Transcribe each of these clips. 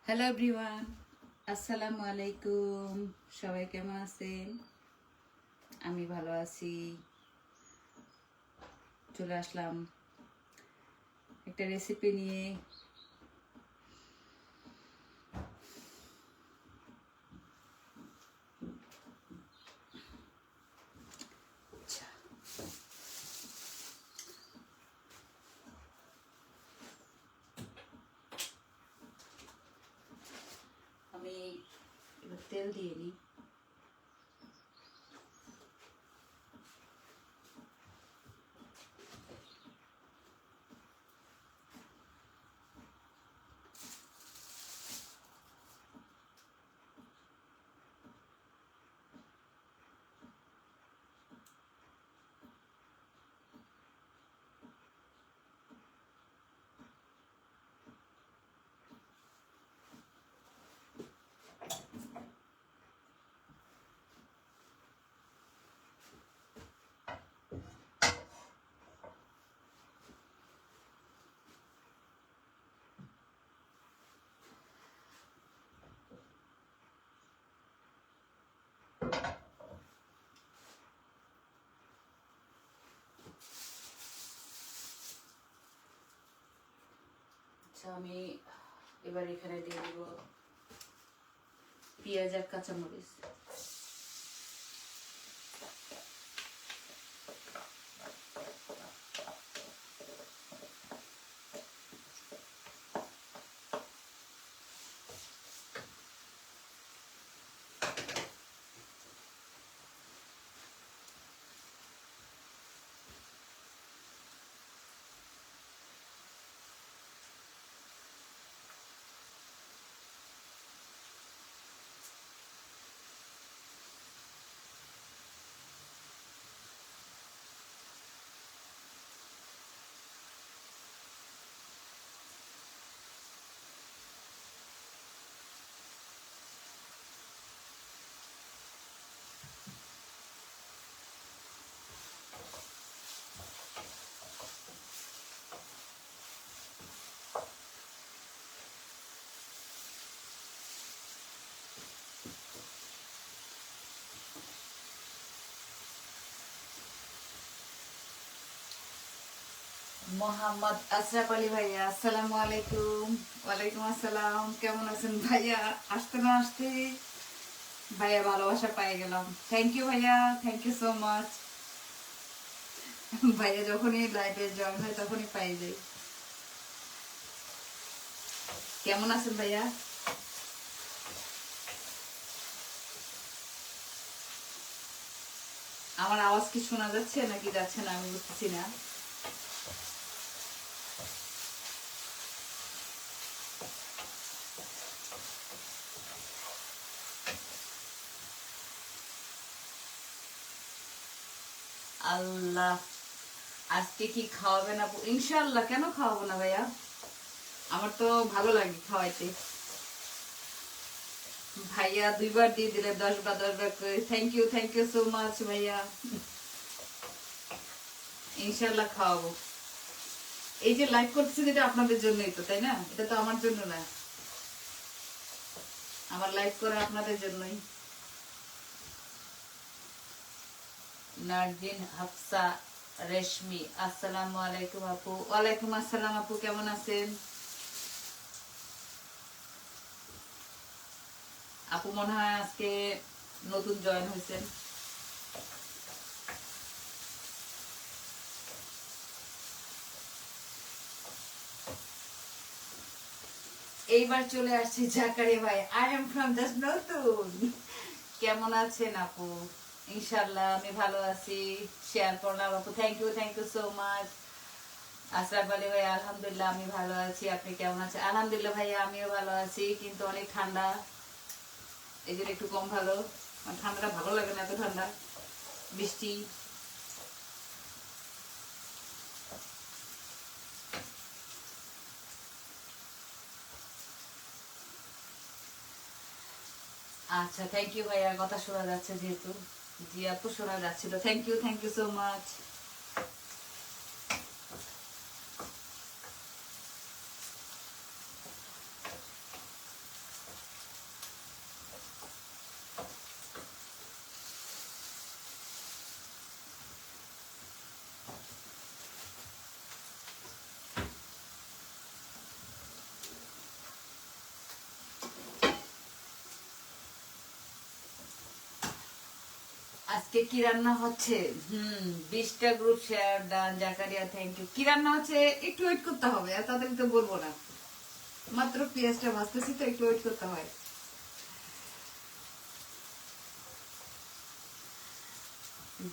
Hello everyone, আসসালামু আলাইকুম। সবাই কেমন আছেন? আমি ভালো আছি। চলে আসলাম একটা রেসিপি নিয়ে। আচ্ছা, আমি এবার তেল দিয়ে নিই। আচ্ছা, আমি এবার এখানে দিয়ে দেব পেঁয়াজ আর কাঁচামরিচ। মোহাম্মদ আশরাফ আলী ভাইয়া, আসসালামু আলাইকুম। ওয়ালাইকুম আসসালাম। কেমন আছেন ভাইয়া? আসতে না আসতে ভাইয়া ভালোবাসা পেয়ে গেলাম। থ্যাংক ইউ ভাইয়া, থ্যাংক ইউ সো মাচ। ভাইয়া যখনই লাইভে জয়েন হয় তখনই পাই যাই। কেমন আছেন ভাইয়া? আমার আওয়াজ কি শোনা যাচ্ছে নাকি যাচ্ছে না আমি বুঝতেছি না। আল্লাহ, আজকে কি খাওয়াবেন আপু? ইনশাআল্লাহ, কেন খাওয়াবো না ভাইয়া? আমার তো ভালো লাগে খাওয়াইতে। ভাইয়া 2 বার দিয়ে দিলে 10 বার 10 বার করে। থ্যাংক ইউ সো মাচ ভাইয়া। ইনশাআল্লাহ খাওয়াবো। এই যে লাইভ করতেছি যেটা আপনাদের জন্যই তো, তাই না? এটা তো আমার জন্য না, আমার লাইভ করা আপনাদের জন্যই। নার্জিন হাফসা রেশমি, আসসালামু আলাইকুম আপু। ওয়ালাইকুম আসসালাম আপু, কেমন আছেন? আপু মনে হয় আজকে নতুন জয়েন হয়েছেন। এইবার চলে আসছি জাকারি ভাই। আই এম ফ্রম জাস্ট নতুন। কেমন আছেন আপু? ইনশাআল্লাহ আমি ভালো আছি। শেয়ার করলাম আপু, thank you so much. Ashraf Ali ভাই, আলহামদুলিল্লাহ আমি ভালো আছি। আপনি কেমন আছেন? আলহামদুলিল্লাহ ভাইয়া, আমিও ভালো আছি, কিন্তু অনেক ঠান্ডা, এই জন্য একটু কম ভালো। ঠান্ডাটা ভালো লাগে না, এত ঠান্ডা বৃষ্টি। আচ্ছা, থ্যাংক ইউ ভাইয়া। কথা শোনা যাচ্ছে যেহেতু। জি আপু, শোনা যাচ্ছিল। Thank you so much. আজকে কি রান্না হচ্ছে? 20টা group share done Zakaria, thank you. কি রান্না হচ্ছে একটু ওয়েট করতে হবে, আর তাদের তো বলবো না, মাত্র পেঁয়াজটা ভাজতেছি তো একটু ওয়েট করতে হয়।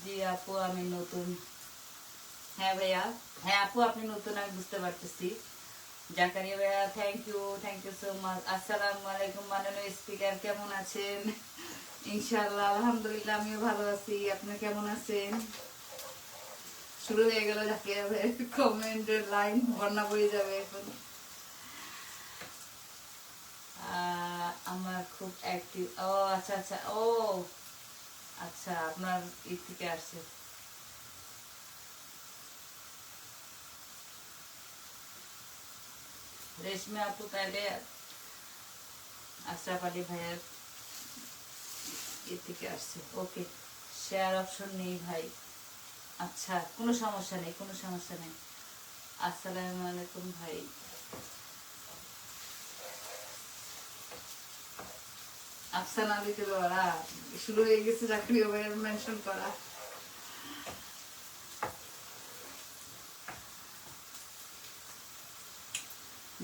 জি আপু আমি নতুন। হ্যাঁ ভাইয়া, হ্যাঁ আপু আপনি নতুন, আমি বুঝতে পারতেছি। জাকারিয়া ভাইয়া থ্যাংক ইউ সো মাচ। আসসালামু আলাইকুম মাননীয় স্পিকার, কেমন আছেন? ইনশাআল্লাহ আলহামদুলিল্লাহ আমিও ভালো আছি, আপনি কেমন আছেন? শুরু হয়ে গেল জাকারিয়া ভাইয়ের কমেন্টের লাইন, বন্যা বয়ে যাবে এখন। আমার খুব অ্যাক্টিভ, ও আচ্ছা আচ্ছা, ও আচ্ছা আপনার ই থেকে আসছে। রেশমি আপু তাহলে আশরাফ আলী ভাইয়ের এ থেকে আসছে, ওকে। শেয়ার অপশন নেই ভাই, আচ্ছা কোনো সমস্যা নেই, কোনো সমস্যা নেই। আসসালামু আলাইকুম ভাই। আফসানা দিতে পারা শুরু হয়ে গেছে জাকারিয়া ভাইয়ের মেনশন করা।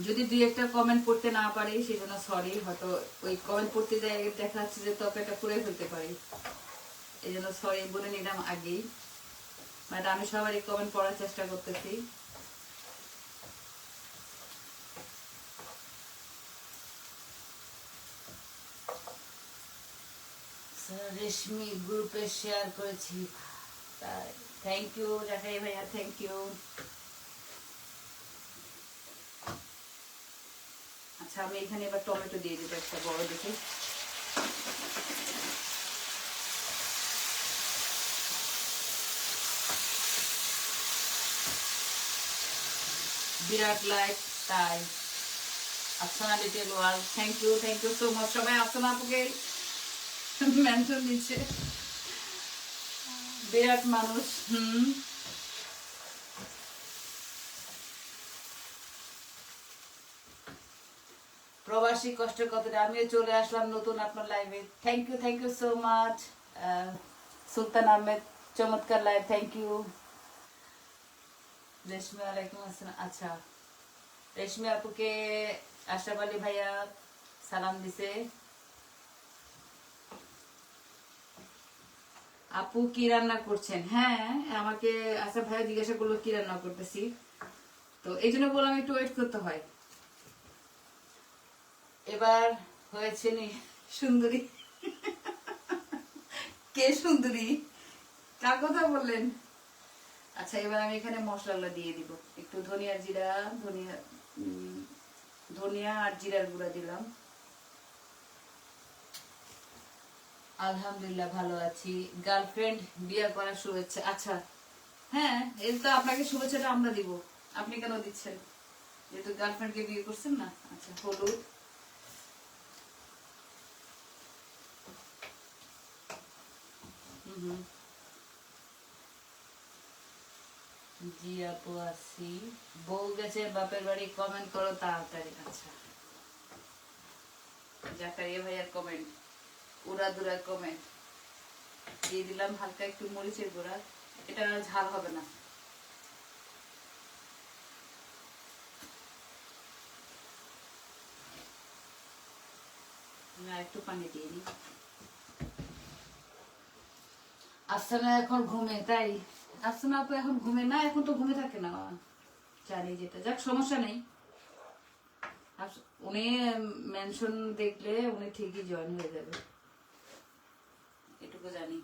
যদি দুই একটা কমেন্ট পড়তে না পারি সেজন্য সরি, হয়তো ওই কমেন্ট পড়তে দেখা যাচ্ছে যে তরকারিটা করে ফেলতে পারি, এই জন্য সরি বলে নিলাম আগেই। মানে আমি সবারই কমেন্ট পড়ার চেষ্টা করতেছি। রেশমি গ্রুপে শেয়ার করেছি, থ্যাংক ইউ জাকাই ভাইয়া, থ্যাংক ইউ। আচ্ছা আমি এখানে এবার টমেটো দিয়ে দিতে একটা বড় দেখে। বিরাট লাইক, তাই Afsana little world, thank you so much. সবাই আফসানা আপুকে মেনশন দিচ্ছে, বিরাট মানুষ। প্রবাসী কষ্টের কথাটা, আমিও চলে আসলাম নতুন আপনার লাইভে, থ্যাংক ইউ সো মাচ। সুলতান আহমেদ চমৎকার লাইভ, থ্যাংক ইউ। রেশমি ওয়ালাইকুম আসসালাম, আচ্ছা রেশমি আপুকে আশরাফ আলী ভাইয়া সালাম দিছে। আপু কি রান্না করছেন? হ্যাঁ আমাকে আশরাফ ভাইয়া জিজ্ঞাসা করলো কি রান্না করতেছি, তো এই জন্য বললাম একটু ওয়েট করতে হয়। এবার হয়েছে নি সুন্দরী? কে সুন্দরী, কার কথা বললেন? আচ্ছা এবার আমি এখানে মশলাগুলো দিয়ে দিব, একটু ধনিয়া জিরা, ধনিয়া আর জিরার গুঁড়া দিলাম। আলহামদুলিল্লাহ ভালো আছি। গার্লফ্রেন্ড বিয়ে করার শুভেচ্ছা, আচ্ছা হ্যাঁ এই তো আপনাকে শুভেচ্ছাটা আমরা দিব, আপনি কেন দিচ্ছেন, যেহেতু গার্লফ্রেন্ডকে বিয়ে করছেন না। আচ্ছা হলুদ, জি আপু আছি। বউ গেছে বাপের বাড়ি, কমেন্ট করো তাড়াতাড়ি। আচ্ছা জাকারিয়া ভাইয়ার কমেন্ট, উড়াদুরা কমেন্ট দিয়ে দিলাম, হালকা একটু মরিচের গুঁড়া, এটা আর ঝাল হবে না। একটু পানি দিয়ে দিই। আফসানা এখন ঘুমে, তাই আফসানা আপু এখন ঘুমে না, এখন তো ঘুমে থাকে না, জানি যেটা, যাক সমস্যা নেই। উনি মেনশন দেখলে উনি ঠিকই জয়েন হয়ে যাবে, এটুকু জানি।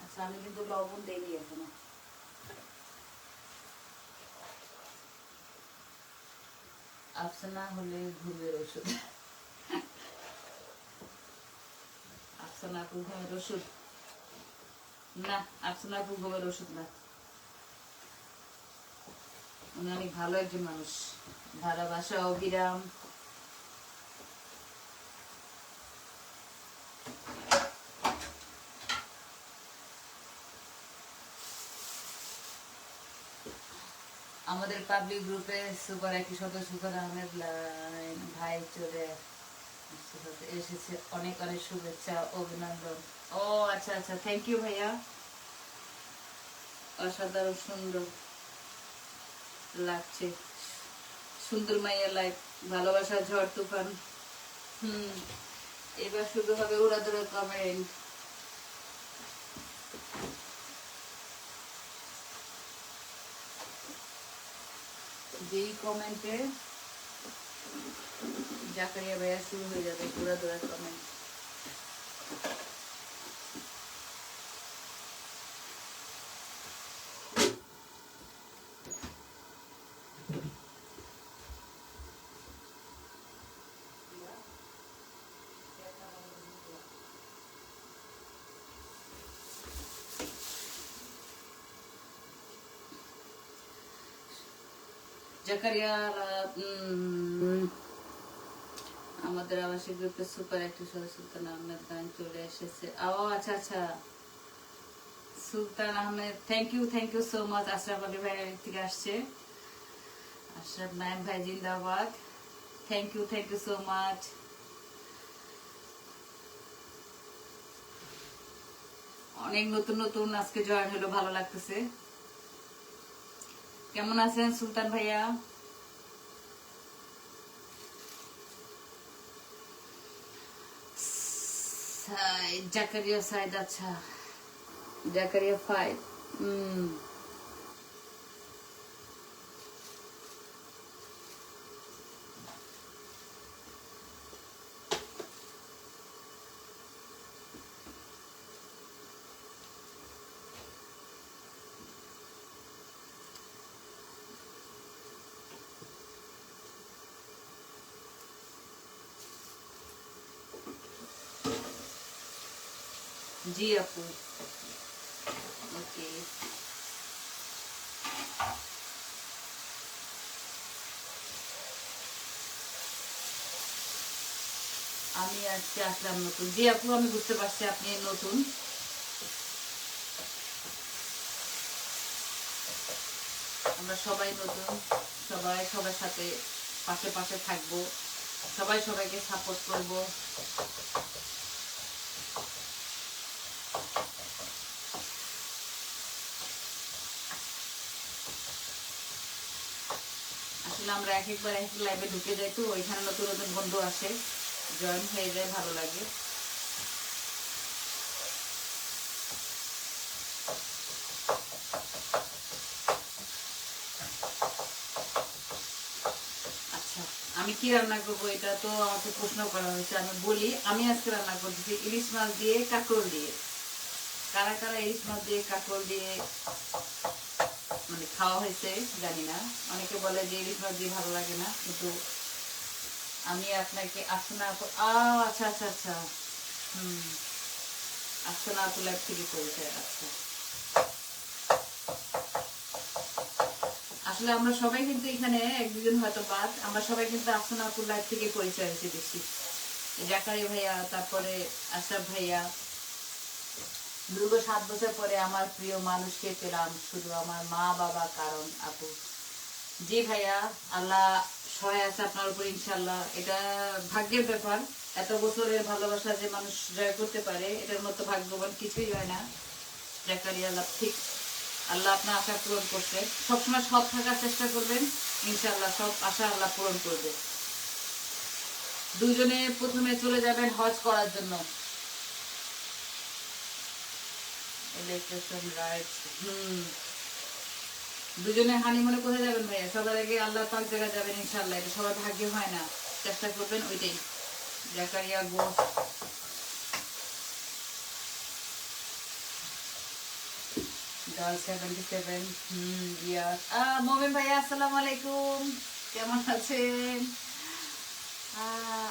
আচ্ছা আমি কিন্তু লবণ দেইনি এখনো। আফসানা হলে ঘুমের ওষুধ, আফসানা আপু ঘুমের ওষুধ না, আফসানা আপু ঘুমের ওষুধ না, উনি অনেক ভালো একজন মানুষ, ভালোবাসা অবিরাম। আমাদের পাবলিক গ্রুপে সুপার একটি সদস্য সুপার আহমেদ ভাই চলে এসেছে, অনেক অনেক শুভেচ্ছা অভিনন্দন। ও আচ্ছা আচ্ছা, থ্যাংক ইউ ভাইয়া, অসাধারণ সুন্দর লাগছে, সুন্দর মাইয়া লাইফ, ভালোবাসা ঝড় তুফান। হুম, এবার শুরু হবে উড়াদুরা কমেন্ট। যেই কমেন্টে জাকারিয়া ভাইয়া শুরু হয়ে যাবে উড়াদুরা কমেন্ট। জাকারিয়া আমাদের আবাসিক গ্রুপে সুপার একটি সুলতান আহমেদ গান চলে এসেছে। ও আচ্ছা আচ্ছা, Sultan Ahmed, thank you so much. Ashraf Ali ভাই থেকে আসছে, আশরাফ নাইম ভাই জিন্দাবাদ, থ্যাংক ইউ সো মাচ। অনেক নতুন নতুন আজকে জয়েন হলো, ভালো লাগতেছে। কেমন আছেন সুলতান ভাইয়া? জাকারিয়া সাইদ, আচ্ছা জাকারিয়া ফাইভ। জি আপু, ওকে। আমি আজকে আসলাম নতুন। জি আপু, আমি বুঝতে পারছি আপনি নতুন। আমরা সবাই নতুন, সবাই সবার সাথে পাশে পাশে থাকবো, সবাই সবাইকে সাপোর্ট করবো। আসলে আমরা এক একবার এক লাইভে ঢুকে যাই, তো ওইখানে নতুন নতুন বন্ধু আসে, জয়েন হয়ে যায়, ভালো লাগে। আচ্ছা, আমি কি রান্না করবো এটা তো আমাকে প্রশ্ন করা হয়েছে, আমি বলি আমি আজকে রান্না করতেছি ইলিশ মাছ দিয়ে কাঁকরোল দিয়ে। কারা কারা ইলিশ মাছ দিয়ে কাঁকরোল দিয়ে মানে খাওয়া হয়েছে জানি না, অনেকে বলে যে ইলিশ মাছ দিয়ে ভালো লাগে না, কিন্তু আমি আপনাকে আসনা, আচ্ছা আচ্ছা আচ্ছা, আসনা আপুল থেকে করেছে। আচ্ছা, আসলে আমরা সবাই কিন্তু এখানে এক দুজন হয়তো বাদ, আমরা সবাই কিন্তু আসনা আপুল থেকে পরিচয় হয়েছে বেশি। জাকারি ভাইয়া, তারপরে আশরাফ ভাইয়া। দীর্ঘ 7 বছর পরে আমার প্রিয় মানুষকে পেলাম, শুধু আমার মা বাবা কারণ আপু। জি ভাইয়া, আল্লাহ সহায় আছে আপনার উপর ইনশাল্লাহ। এটা ভাগ্যের ব্যাপার, এত বছরের ভালোবাসা যে মানুষ জয় করতে পারে, এটার মতো ভাগ্যবান কিছুই হয় না। জাকারিয়া আল্লাহ ঠিক, আল্লাহ আপনার আশা পূরণ করছে। সবসময় সৎ থাকার চেষ্টা করবেন, ইনশাল্লাহ সব আশা আল্লাহ পূরণ করবে। দুজনে প্রথমে চলে যাবেন হজ করার জন্য। দুজনে হানিমুনে কোথায় যাবেন ভাইয়া? সবার আগে আল্লাহ পাক জায়গা যাবেন ইনশাল্লাহ, এটা সবার ভাগ্যে হয় না, চেষ্টা করবেন ওইটাই। জাকারিয়া গোস, গার্ল 77, ইয়াস। মোমেন ভাইয়া আসসালামু আলাইকুম, কেমন আছেন?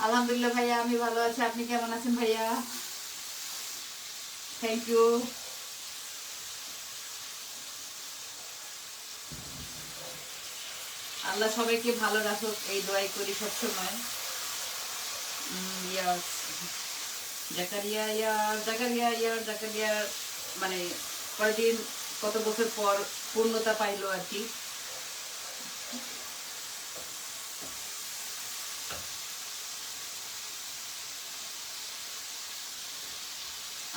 আলহামদুলিল্লাহ ভাইয়া, আমি ভালো আছি, আপনি কেমন আছেন ভাইয়া? Thank you. আল্লাহ সবাইকে ভালো রাখুক, এই দোয়াই করি সবসময়। ইয়াস, জাকারিয়া ইয়ার, জাকারিয়া ইয়ার, জাকারিয়া মানে কয়দিন কত বছর পর পূর্ণতা পাইলো আর কি।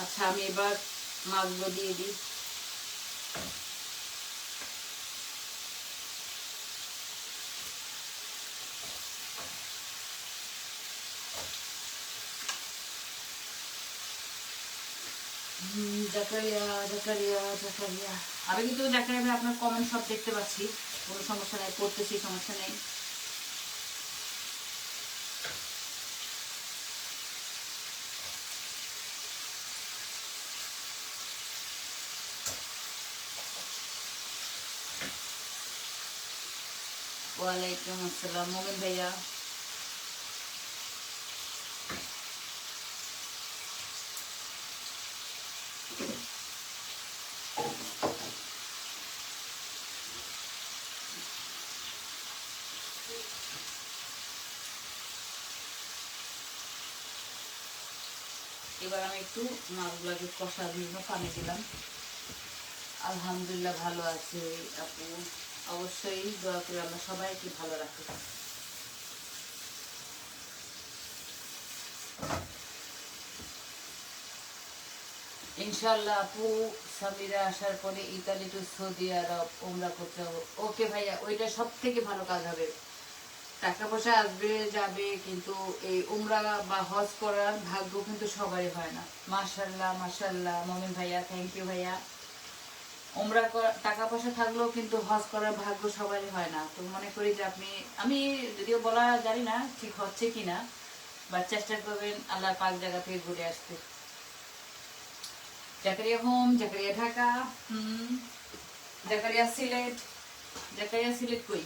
আচ্ছা, আমি এবার মাছগুলো দিয়ে দিই। জাকারিয়া জাকারিয়া জাকারিয়া, আমি কিন্তু জাকারিয়া আপনার কমেন্ট সব দেখতে পাচ্ছি, কোনো সমস্যা নেই, করতেছি, সমস্যা নেই। ওয়ালাইকুম আসসালাম মোমিন ভাইয়া। এবার আমি একটু মাছগুলোকে কষার জন্য পানি দিলাম। আলহামদুলিল্লাহ ভালো আছে আপু, অবশ্যই দোয়া করে আমরা সবাইকে ভালো রাখি। ইনশাল্লাহ আপু, সামিরা আসার পরে ইতালি টু সৌদি আরব উমরা করতে হবে। ওকে ভাইয়া, ওইটা সব থেকে ভালো কাজ হবে। টাকা পয়সা আসবে যাবে, কিন্তু এই উমরা বা হজ করার ভাগ্য কিন্তু সবারই হয় না। মাশাল্লাহ মাশাল্লাহ মমিন ভাইয়া, থ্যাংক ইউ ভাইয়া। উমরা টাকা পয়সা থাকলেও কিন্তু হজ করার ভাগ্য সবারই হয় না। তো মনে করি যে আপনি, আমি যদিও বলা জানি না ঠিক হচ্ছে কিনা, বা চেষ্টা করবেন আল্লাহ পাক জায়গা থেকে ঘুরে আসতে। জাকারিয়া হোম, জাকারিয়া ঢাকা, জাকারিয়া সিলেট, জাকারিয়া সিলেট কই?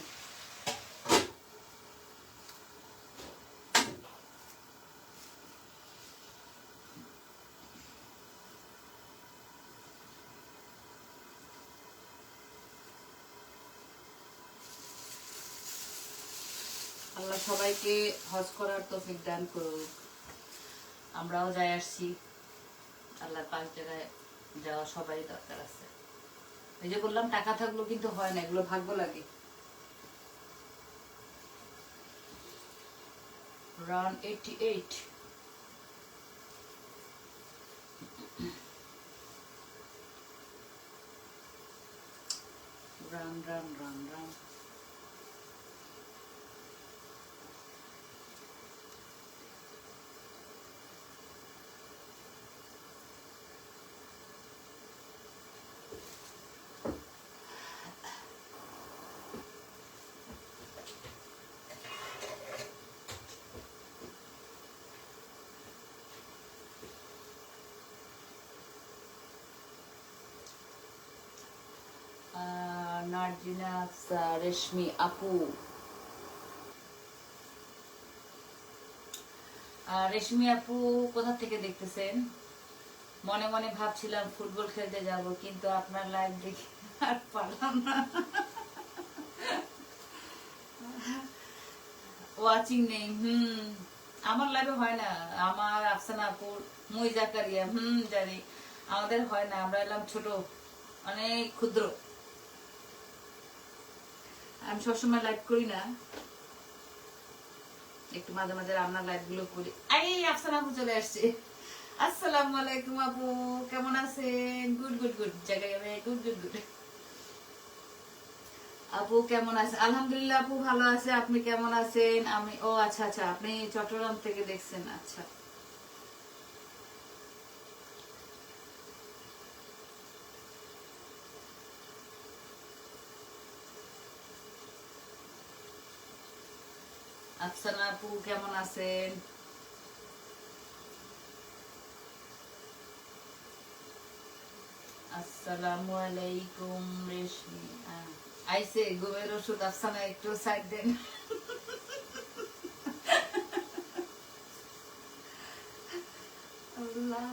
আল্লাহ সবাইকে হজ করার তৌফিক দান করুক। আমরাও যাই আসছি, আল্লাহ পাক জায়গায় যাওয়া সবারই দরকার আছে। এই যে বললাম টাকা থাকলেও কিন্তু হয় না, এগুলো ভাগ্য লাগে। Run 88, run run run run. Narjina Afsa, Reshmi আপু। রেশমি আপু কোথা থেকে দেখতেছেন? মনে মনে ভাবছিলাম ফুটবল খেলতে যাব, কিন্তু আপনার লাইভ দেখে আর পারলাম না। ওয়াচিং নেই, আমার লাইভে হয় না। আমার আফসানা আপুর, মুই জাকারিয়া, জানি আমাদের হয় না। আমরা এলাম ছোট, অনেক ক্ষুদ্র। আমি সবসময় লাইভ করি না, একটু মাঝে মাঝে রান্নার লাইভ গুলো করি। এই আফসানা আপু চলে আসছে। আসসালামু আলাইকুম আপু, কেমন আছেন? গুড গুড গুড, জাকারিয়া ভাই, গুড গুড গুড। আপু কেমন আছে? আলহামদুলিল্লাহ আপু ভালো আছে, আপনি কেমন আছেন? আমি, ও আচ্ছা আচ্ছা, আপনি চট্টগ্রাম থেকে দেখছেন, আচ্ছা। আফসানা আপু কেমন আছেন? আসসালামু আলাইকুম রেশমি। আইসে ঘুমের ওষুধ, আফসানা একটু সাইড দেন। আল্লাহ,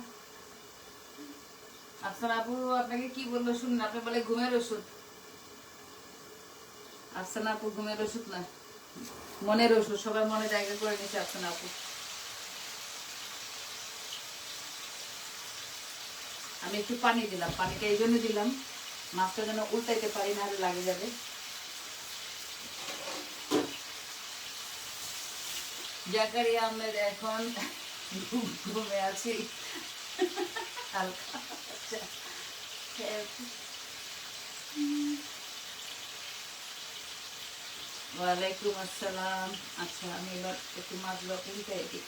আফসানা আপু আপনাকে কি বললো শুনুন, আপনি বলে ঘুমের ওষুধ। আফসানা আপু ঘুমের ওষুধ না, মনের ওষুধ। সবাই মনে জায়গা করে নিচ্ছে আফসানা আপু। আমি একটু পানি দিলাম, পানিটা এই জন্য দিলাম মাছটা যেন উল্টাইতে পারি, না হলে লাগে যাবে। জাকারিয়া আহমেদ, এখন ঘুমে আছি। হালকা আচ্ছা। ওয়ালাইকুম আসসালাম। আচ্ছা আমি এবার একটু মাছগুলো উল্টে দিই।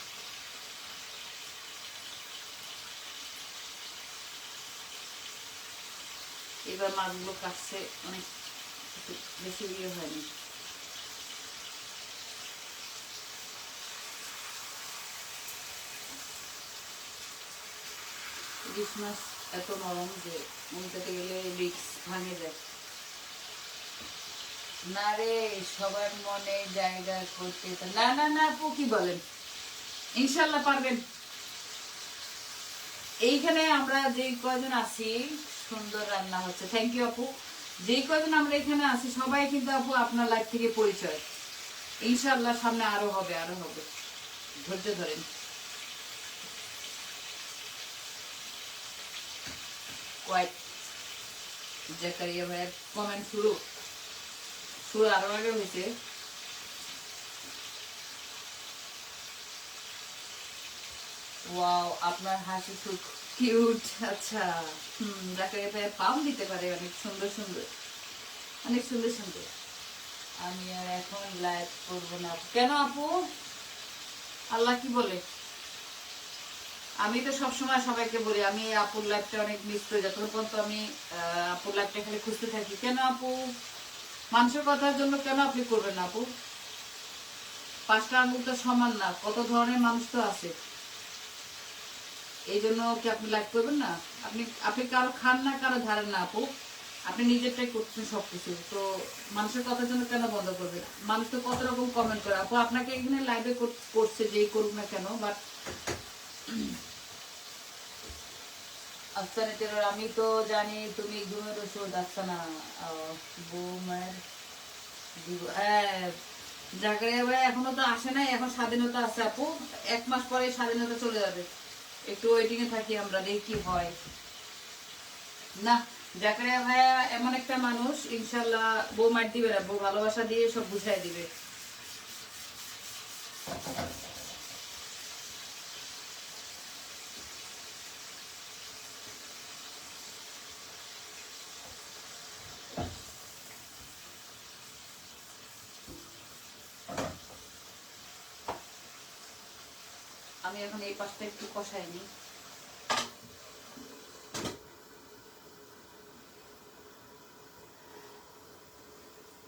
এবার মাছগুলো কাটছে অনেক একটু বেশি ইয়ে হয়নি। ইলিশ মাছ এত নরম যে উল্টাতে গেলে রিক্স ভাঙে যায়। না রে, সবার মনে জায়গা করতে না না না আপু কি বলেন, ইনশাল্লাহ পারবেন। এইখানে আমরা যে কয়জন আছি সুন্দর রান্না হচ্ছে, থ্যাংক ইউ আপু। যে কয়জন আমরা এখানে আছি সবাই কিন্তু আপু আপনার লাইফ থেকে পরিচয়। ইনশাল্লাহ সামনে আরো হবে আরো হবে, ধৈর্য ধরেন। কোয়াইট জাকারিয়া ভাইয়ের কমেন্ট শুরু শুরু আরো আগে হয়েছে। ওয়াও আপনার হাসি খুব কিউট। আচ্ছা জাকারিয়া ভাইয়ের পাম দিতে পারে অনেক সুন্দর সুন্দর, অনেক সুন্দর সুন্দর। আমি আর এখন লাইভ করবো না। কেন আপু? আল্লাহ কি বলে? আমি তো সবসময় সবাইকে বলি আমি আপুর লাইফটা অনেক মিস করি, যতক্ষণ পর্যন্ত আমি আপুর লাইফটা খালি খুঁজতে থাকি। কেন আপু? মানুষের কথার জন্য কেন আপনি করবেন না আপু? পাঁচটা আঙুল তো সমান না, কত ধরনের মানুষ তো আছে। এই জন্য কি আপনি লাইভ করবেন না? আপনি আপনি কারো খান না, কারো ধারেন না আপু। আপনি নিজেরটাই করছেন সবকিছু, তো মানুষের কথার জন্য কেন বন্ধ করবেন? মানুষ তো কত রকম কমেন্ট করে আপু, আপনাকে এখানে লাইভে করছে যেই করুক না কেন। বাট আফসানা টেলর, আমি তো জানি তুমি ঘুমের ওষুধ। আফসানা বৌমার হ্যাঁ, জাকারিয়া ভাই এখনো তো আসে নাই, এখন স্বাধীনতা আছে আপু। 1 মাস পরে স্বাধীনতা চলে যাবে, একটু ওয়েটিং এ থাকি আমরা, দেখি কি হয়। না, জাকারিয়া ভাইয়া এমন একটা মানুষ, ইনশাল্লাহ বউ মার দিবে না, বউ ভালোবাসা দিয়ে সব বুঝাই দিবে। আমি এখন এই পাশটা একটু কষাইনি।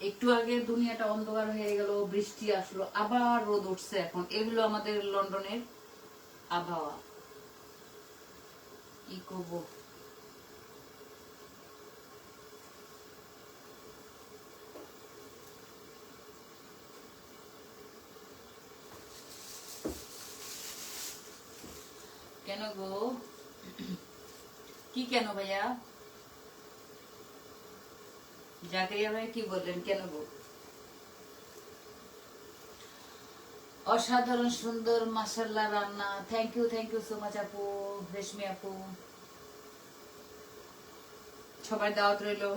একটু আগে দুনিয়াটা অন্ধকার হয়ে গেল, বৃষ্টি আসলো, আবার রোদ উঠছে। এখন এগুলো আমাদের লন্ডনের আবহাওয়া, কি করবো। কেন গো? কি কেন ভাইয়া? জাকারিয়া ভাই কি বললেন কেন গো? অসাধারণ সুন্দর মাশাআল্লাহ রান্না। থ্যাংক ইউ সো মাচ আপু, রেশমি আপু। সবাই দাওয়াত রইলো।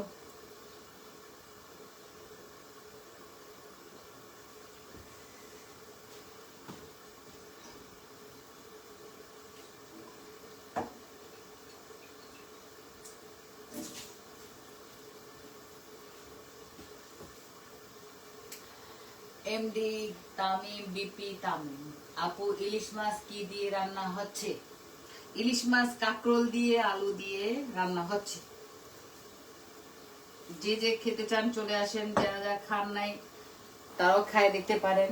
এমডি তামিম, বিপি তামিম আপু, ইলিশ মাছ কি দিয়ে রান্না হচ্ছে? ইলিশ মাছ কাঁকরোল দিয়ে আলু দিয়ে রান্না হচ্ছে। যে যে খেতে চান চলে আসেন, যারা যারা খান নাই তারাও খায় দেখতে পারেন।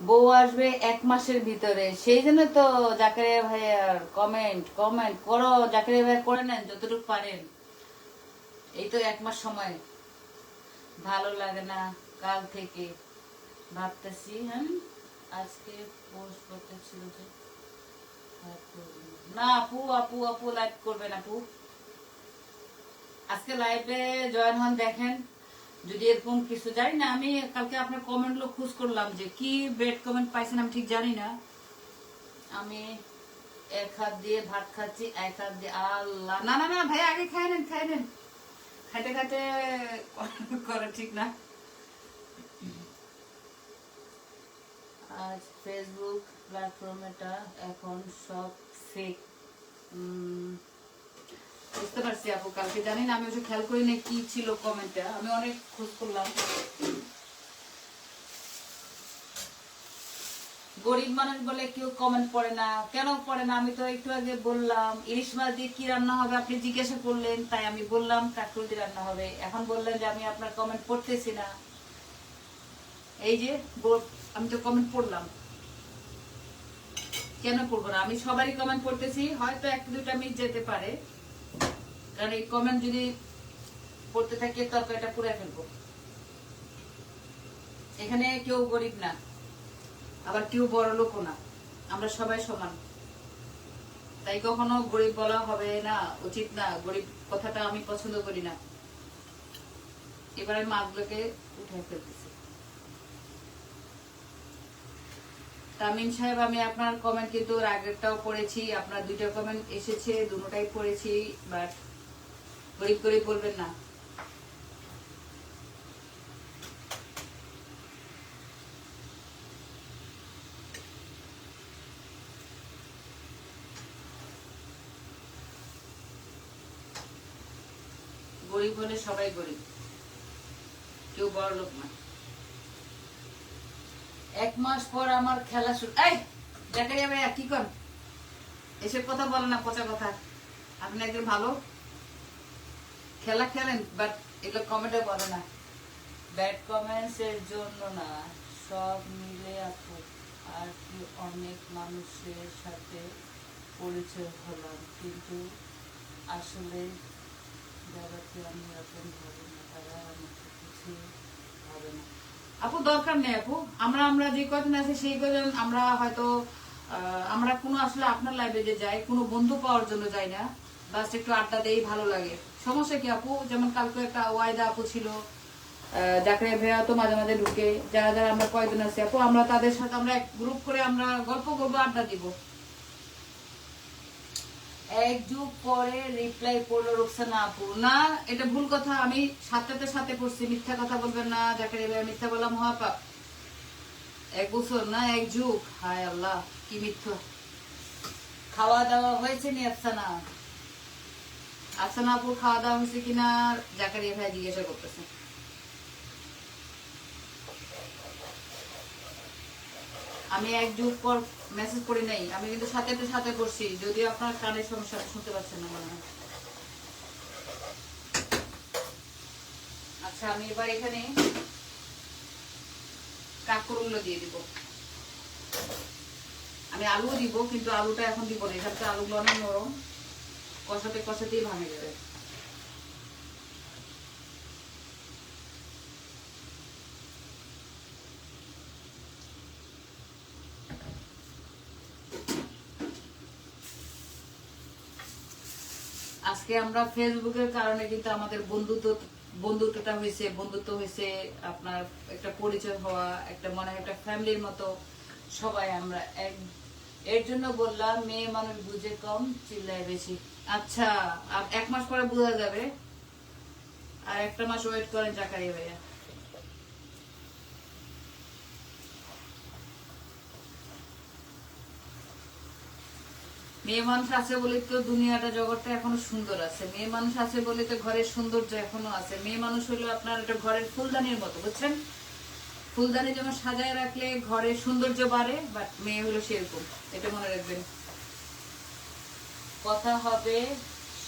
বউ আসবে 1 মাসের ভিতরে, সেই জন্য তো জাকারিয়া ভাইয়ার কমেন্ট কমেন্ট করো, জাকারিয়া ভাই করে নেন যতটুকু পারেন। এই তো 1 মাস সময়। ভালো লাগে না কাল থেকে ভাবতেছি। হ্যাঁ, আজকে পোস্ট করতে ছিল যে না আপু, আপু আপু লাইভ করবেন আপু, আজকে লাইভে জয়েন হন, দেখেন যদি এরকম কিছু। জানি না, আমি কালকে আপনার কমেন্ট গুলো খোঁজ করলাম যে কি বেড কমেন্ট পাইছেন, আমি ঠিক জানি না। আমি এক হাত দিয়ে ভাত খাচ্ছি, এক হাত দিয়ে আল্লাহ। না না না ভাই, আগে খাই নেন খাই নেন, খাইতে খাইতে করা ঠিক না। আজ ফেসবুক প্ল্যাটফর্মটা এখন সব ফেক। বুঝতে পারছি আপু, কালকে জানি না আমি ওসব খেয়াল করি না কি ছিল কমেন্টটা, আমি অনেক খোঁজ করলাম। গরিব মানুষ বলে কেউ কমেন্ট পড়ে না, কেন পড়ে না? আমি তো একটু আগে বললাম ইলিশ মাছ দিয়ে কি রান্না হবে আপনি জিজ্ঞাসা করলেন, তাই আমি বললাম কাঠকুল দিয়ে রান্না হবে। এখন বললেন যে আমি আপনার কমেন্ট পড়তেছি না। এই যে আমি তো কমেন্ট পড়লাম, কেন পড়বো না? আমি সবারই কমেন্ট পড়তেছি, হয়তো একটা দুটা মিস যেতে পারে, কারণ এই কমেন্ট যদি পড়তে থাকে তরকারিটা পুড়ে ফেলবো। এখানে কেউ গরিব না, আবার কেউ বড় লোকও না, আমরা সবাই সমান। তাই কখনো গরিব বলা হবে না, উচিত না। গরিব কথাটা আমি পছন্দ করি না। এবারে মাছগুলোকে উঠে ফেলতেছি। তামিম সাহেব, আমি আপনার কমেন্ট কিন্তু আগেরটাও পড়েছি, আপনার দুইটা কমেন্ট এসেছে, দুটোটাই পড়েছি, বাট গরিব গরিব বলবেন না। গরিব হলে সবাই গরিব, কেউ বড় লোক না। 1 মাস পর আমার খেলা শুরু। এই জাকারিয়া ভাইয়া কি কর, এসব কথা বলে না, পচা কথা। আপনি একজন ভালো খেলা খেলেন, বাট এগুলো কমেন্টে বলে না। ব্যাড কমেন্টস এর জন্য না, সব মিলে আপু আর কি অনেক মানুষের সাথে পরিচয় হলাম, কিন্তু আসলে যারাকে আমি আপন ভাবি না তারা আমাকে কিছু ভাবে না। আপু দরকার নেই আপু, আমরা আমরা যে কদিন আছে সেই কদিন আমরা হয়তো আমরা কোনো আসলে আপনার লাইভে যে যাই কোনো বন্ধু পাওয়ার জন্য যাই না, বাস একটু আড্ডা দেই, ভালো লাগে। সমস্যা কি আপু? যেমন কালকে একটা ওয়াইদা আপু ছিল, জাকারিয়া ভাইয়া তো মাঝে মাঝে ঢুকে, যারা যারা আমরা কয়জন আছি আপু, আমরা তাদের সাথে আমরা এক গ্রুপ করে আমরা গল্প করবো, আড্ডা দিব। এক যুগ পরে রিপ্লাই পড়লো রুকসানা আপু। না, এটা ভুল কথা, আমি সাথে সাথে পড়ছি, মিথ্যা কথা বলবেন না জাকারিয়া ভাইয়া, মিথ্যা বললাম মহাপাপ। 1 বছর না 1 যুগ, হায় আল্লাহ কি মিথ্যা। খাওয়া দাওয়া হয়েছে নি আফসানা? আফসানা আপুর খাওয়া দাওয়া হয়েছে কিনা জাকারিয়া ভাই জিজ্ঞাসা করতেছে। আমি 1 যুগ পর মেসেজ করি নাই, আমি কিন্তু সাথে করছি, যদিও আপনার কানের সমস্যা শুনতে পাচ্ছেন না মনে হয়। আচ্ছা, আমি এবার এখানে কাঁকরোলগুলো দিয়ে দিব। আমি আলুও দিব, কিন্তু আলুটা এখন দিব না, এখানে আলুগুলো অনেক নরম, কষাতেই ভাঙে যাবে। আজকে আমরা ফেসবুকের কারণে কিন্তু আমাদের বন্ধুত্ব হয়েছে, আপনার একটা পরিচয় হওয়া, একটা মনে হয় একটা ফ্যামিলির মতো সবাই আমরা এক। এর জন্য বললাম মেয়ে মানুষ বুঝে কম, চিল্লায় বেশি। আচ্ছা, আর 1 মাস পরে বোঝা যাবে, আর 1টা মাস ওয়েট করেন জাকারিয়া ভাইয়া। মেয়ে মানুষ আছে বলে তো দুনিয়াটা জগৎটা এখনো সুন্দর আছে, মেয়ে মানুষ আছে বলে তো ঘরের সৌন্দর্য এখনো আছে। মেয়ে মানুষ হলো আপনার একটা ঘরের ফুলদানির মতো, বুঝছেন? ফুলদানি যেমন সাজায় রাখলে ঘরের সৌন্দর্য বাড়ে, বাট মেয়ে হলো সেরকম, এটা মনে রাখবেন। কথা হবে,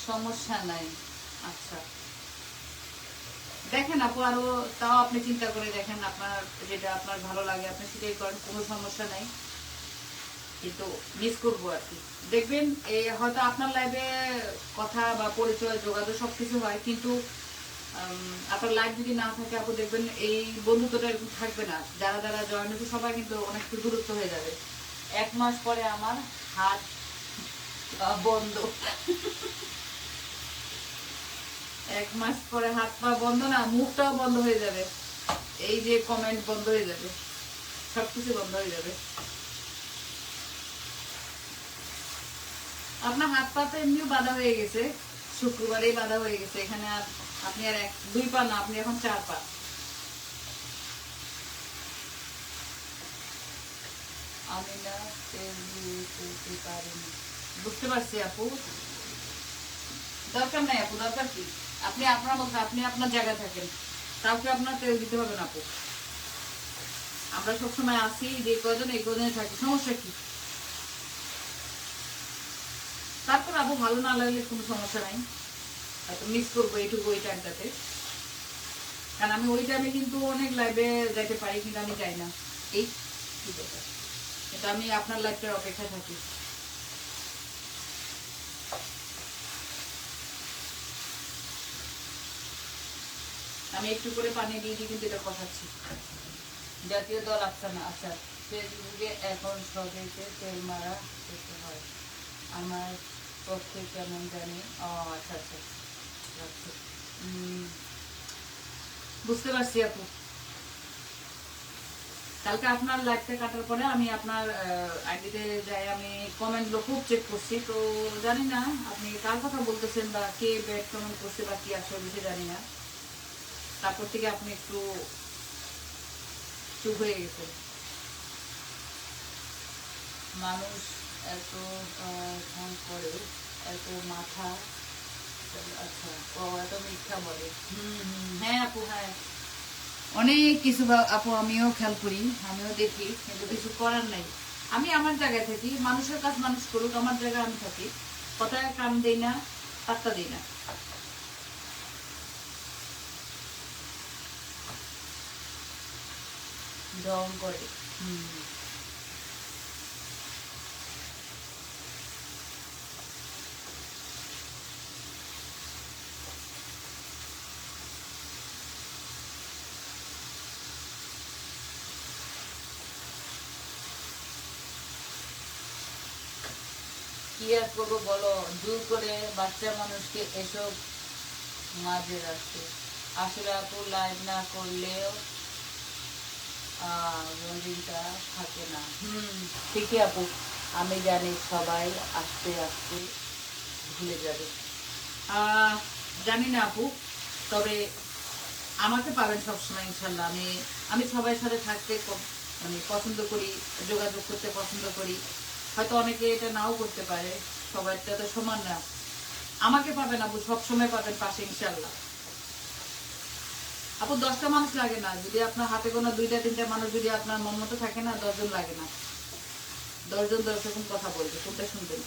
সমস্যা নাই। আচ্ছা দেখেন আপু, আরো তাও আপনি চিন্তা করে দেখেন, আপনার যেটা আপনার ভালো লাগে আপনি সেটাই করেন, কোনো সমস্যা নাই, কিন্তু মিস করবো আর কি। দেখবেন এই হয়তো আপনার লাইফে কথা বা পরিচয় যোগাযোগ সবকিছু হয়, কিন্তু আপনার লাইফ যদি না থাকে আপু, দেখবেন এই বন্ধুত্বটা এরকম থাকবে না। যারা যারা জয়েন হচ্ছে সবাই কিন্তু অনেক দূরত্ব হয়ে যাবে। 1 মাস পরে আমার হাত বন্ধ। 1 মাস পরে হাত পা বন্ধ না, মুখটাও বন্ধ হয়ে যাবে, এই যে কমেন্ট বন্ধ হয়ে যাবে, সবকিছু বন্ধ হয়ে যাবে। আপনার হাত পা তো এমনিও বাধা হয়ে গেছে, শুক্রবারেই বাধা হয়ে গেছে, এখানে আর আপনি আর 2 পা না, আপনি এখন 4 পা। আমি না করতে পারিনি, বুঝতে পারছি আপু, দরকার নাই আপু, দরকার কি? আপনি আপনার মতো, আপনি আপনার জায়গায় থাকেন, কাউকে আপনার তেল দিতে হবে না আপু। আমরা সবসময় আসি, যে কজন এই কজনে থাকি, সমস্যা কি? তারপর আপু ভালো না লাগলে কোনো সমস্যা নাই, হয়তো মিস করবো এইটুকু ওই টাইমটাতে। কারণ আমি ওই টাইমে কিন্তু অনেক লাইভে যাইতে পারি, কিন্তু আমি যাই না। এই কি ব্যাপার, এটা আমি আপনার লাইভটার অপেক্ষা থাকি। আমি একটু করে পানি দিয়ে দিই, কিন্তু এটা কষাচ্ছি। জাতীয় দল আসছে না। আচ্ছা, ফেসবুকে এখন সবাইকে তেল মারা করতে হয়, আমার পক্ষে কেমন জানি। ও আচ্ছা আচ্ছা, আচ্ছা। বুঝতে পারছি আপু। কালকে আপনার লাইভটা কাটার পরে আমি আপনার আইডিতে যাই, আমি কমেন্টগুলো খুব চেক করছি, তো জানি না আপনি কার কথা বলতেছেন বা কে ব্যাড কমেন্ট করছে বা কি আসলে বিষয়ে জানি না। তারপর থেকে আপনি একটু চুপ হয়ে গেছেন। মানুষ এত ফোন করে, এত মাথা, আচ্ছা, ও এত মিথ্যা বলে। হ্যাঁ আপু, হ্যাঁ অনেক কিছু আপু আমিও খেয়াল করি, আমিও দেখি, কিন্তু কিছু করার নাই। আমি আমার জায়গায় থাকি, মানুষের কাজ মানুষ করুক, আমার জায়গায় আমি থাকি, কথায় কান দেই না, পাত্তা দিই না। ডং করে। কি আর করবো বলো, জোর করে বাচ্চা মানুষকে এসব মাঝে রাখছে। আসলে আপু লাইভ না করলেও মন্দিরটা থাকে না। ঠিকই আপু, আমি জানি সবাই আস্তে আস্তে ভুলে যাবে। জানি না আপু, তবে আমাকে পাবেন সবসময় ইনশাল্লাহ। আমি আমি সবার সাথে থাকতে মানে পছন্দ করি, যোগাযোগ করতে পছন্দ করি। হয়তো অনেকে এটা নাও করতে পারে, সবাইটা তো সমান না। আমাকে পাবেন আপু, সবসময় পাবেন পাশে ইনশাল্লাহ। আপু 10টা মানুষ লাগে না, যদি আপনার হাতে কোনো 2টা 3টা মানুষ যদি আপনার মন মতো থাকে না, 10জন লাগে না। 10জন 10 রকম কথা বলবে, কোনটা শুনবেন?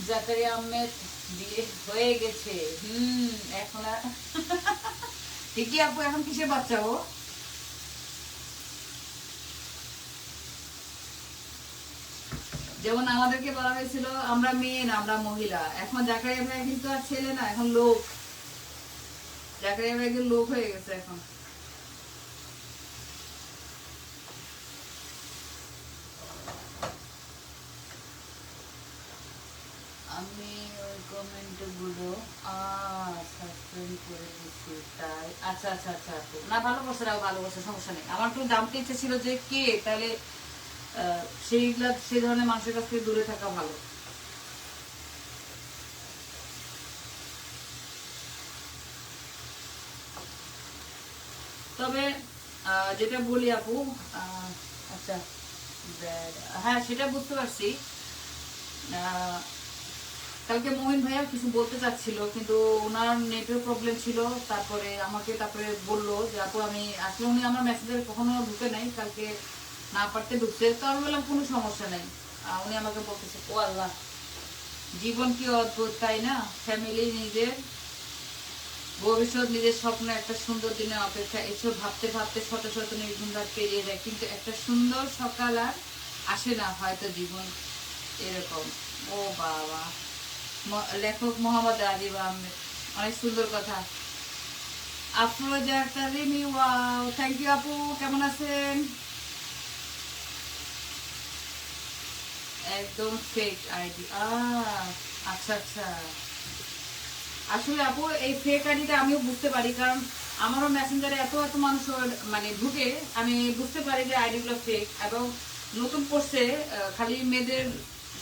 জাকারিয়া আহমেদ বিয়ে হয়ে গেছে। এখন আর ঠিকই আপু, এখন কিসের বাচ্চা ও? যেমন আমাদেরকে বলা হয়েছিল আমরা মেয়ে না, আমরা মহিলা। এখন জাকারিয়া ভাই কিন্তু আর ছেলে না, এখন লোক। জাকারিয়া ভাই কিন্তু লোক হয়ে গেছে এখন। আমি ওই কমেন্ট গুলো সাসপেন্ড করে দিচ্ছি তাই। আচ্ছা আচ্ছা আচ্ছা আপু, না ভালো করছে, ভালো করছে, সমস্যা নেই। আমার একটু জানতে ইচ্ছে ছিল যে কে, তাহলে সেইগুলা, সেই ধরনের মানুষের কাছ থেকে দূরে থাকা ভালো। তবে যেটা বলি আপু, আচ্ছা, হ্যাঁ সেটা বুঝতে পারছি। কালকে মহিন ভাইয়া কিছু বলতে চাচ্ছিল, কিন্তু ওনার নেটের প্রবলেম ছিল। তারপরে বললো যে আপু আমি আসলে, উনি আমার মেসেজের কখনো ঢুকে নাই, কালকে না পারতে ঢুকছে, তো আমি বললাম কোনো সমস্যা নাই। উনি আমাকে বলতেছে, ও আল্লাহ, জীবন কি অদ্ভুত তাই না? ফ্যামিলি, নিজের ভবিষ্যৎ, নিজের স্বপ্ন, একটা সুন্দর দিনের অপেক্ষা, এসব ভাবতে ভাবতে শত শত নির্ঘুম রাত পেরিয়ে যায়, কিন্তু একটা সুন্দর সকাল আর আসে না হয়তো জীবন এরকম। ও বাবা, লেখক মোহাম্মদ রাজীব আহমেদ, অনেক সুন্দর কথা। আফরোজা কারিমি, ওয়াও, থ্যাংক ইউ আপু, কেমন আছেন? একদম ফেক আইডি। আচ্ছা আচ্ছা, আসলে আপু এই ফেক আইডিটা আমিও বুঝতে পারি, কারণ আমারও মেসেঞ্জারে এত এত মানুষ মানে ঢুকে, আমি বুঝতে পারি যে আইডিগুলো ফেক। এবং নতুন কোর্সে খালি মেয়েদের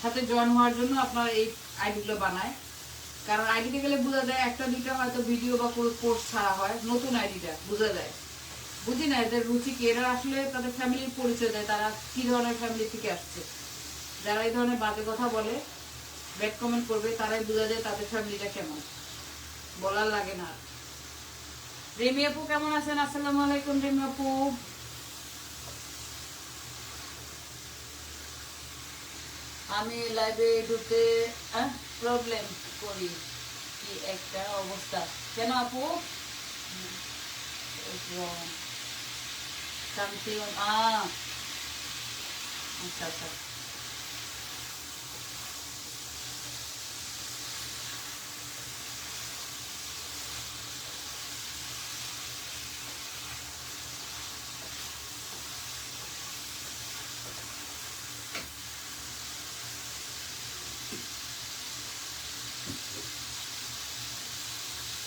সাথে জয়েন হওয়ার জন্য আপনার এই আইডিগুলো বানায়। কারণ আইডিতে গেলে বোঝা যায়, 1টা 2টা হয়তো ভিডিও বা কোনো পোস্ট ছাড়া হয়, নতুন আইডিটা বোঝা যায়। বুঝি না এদের রুচি কি, এরা আসলে তাদের ফ্যামিলির পরিচয় দেয়, তারা কি ধরনের ফ্যামিলি থেকে আসছে। যারা এই ধরনের বাজে কথা বলে, ব্যাড কমেন্ট করবে, তারাই বোঝা যায় তাদের ফ্যামিলিটা কেমন, বলার লাগে না। রেমি আপু কেমন আছেন? আসসালামু আলাইকুম রেমি আপু। আমি লাইভে ঢুকতে প্রবলেম করি, কি একটা অবস্থা। কেন আপু? সামথিং আচ্ছা আচ্ছা।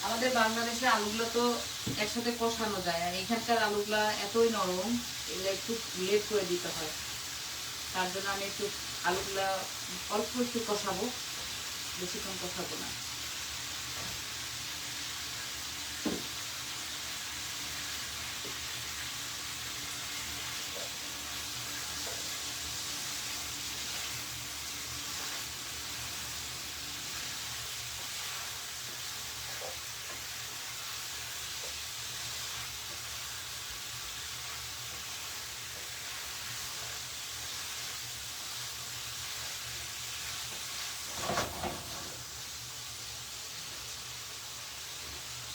আমাদের বাংলাদেশে আলুগুলো তো একসাথে কষানো যায়, আর এখানকার আলুগুলা এতই নরম, এগুলো একটু লেট করে দিতে হয়। তার জন্য আমি একটু আলুগুলা অল্প একটু কষাবো, বেশিক্ষণ কষাবো না।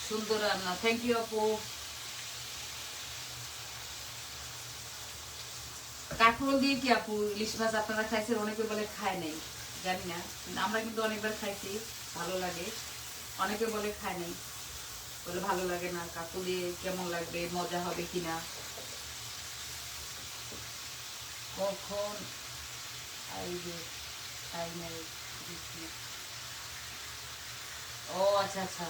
সুন্দর রান্না, থ্যাংক ইউ আপু। কাঁকরোল দিয়ে কি আপু ইলিশ মাছ আপনারা খাইছেন? অনেকে বলে খায় নাই, জানি না, আমরা কিন্তু অনেকবার খাইছি, ভালো লাগে। অনেকে বলে খায় নাই, বলে ভালো লাগে না, কাঁকরোল দিয়ে কেমন লাগবে, মজা হবে কিনা। কখন আইবে খাই নাই। ও আচ্ছা আচ্ছা।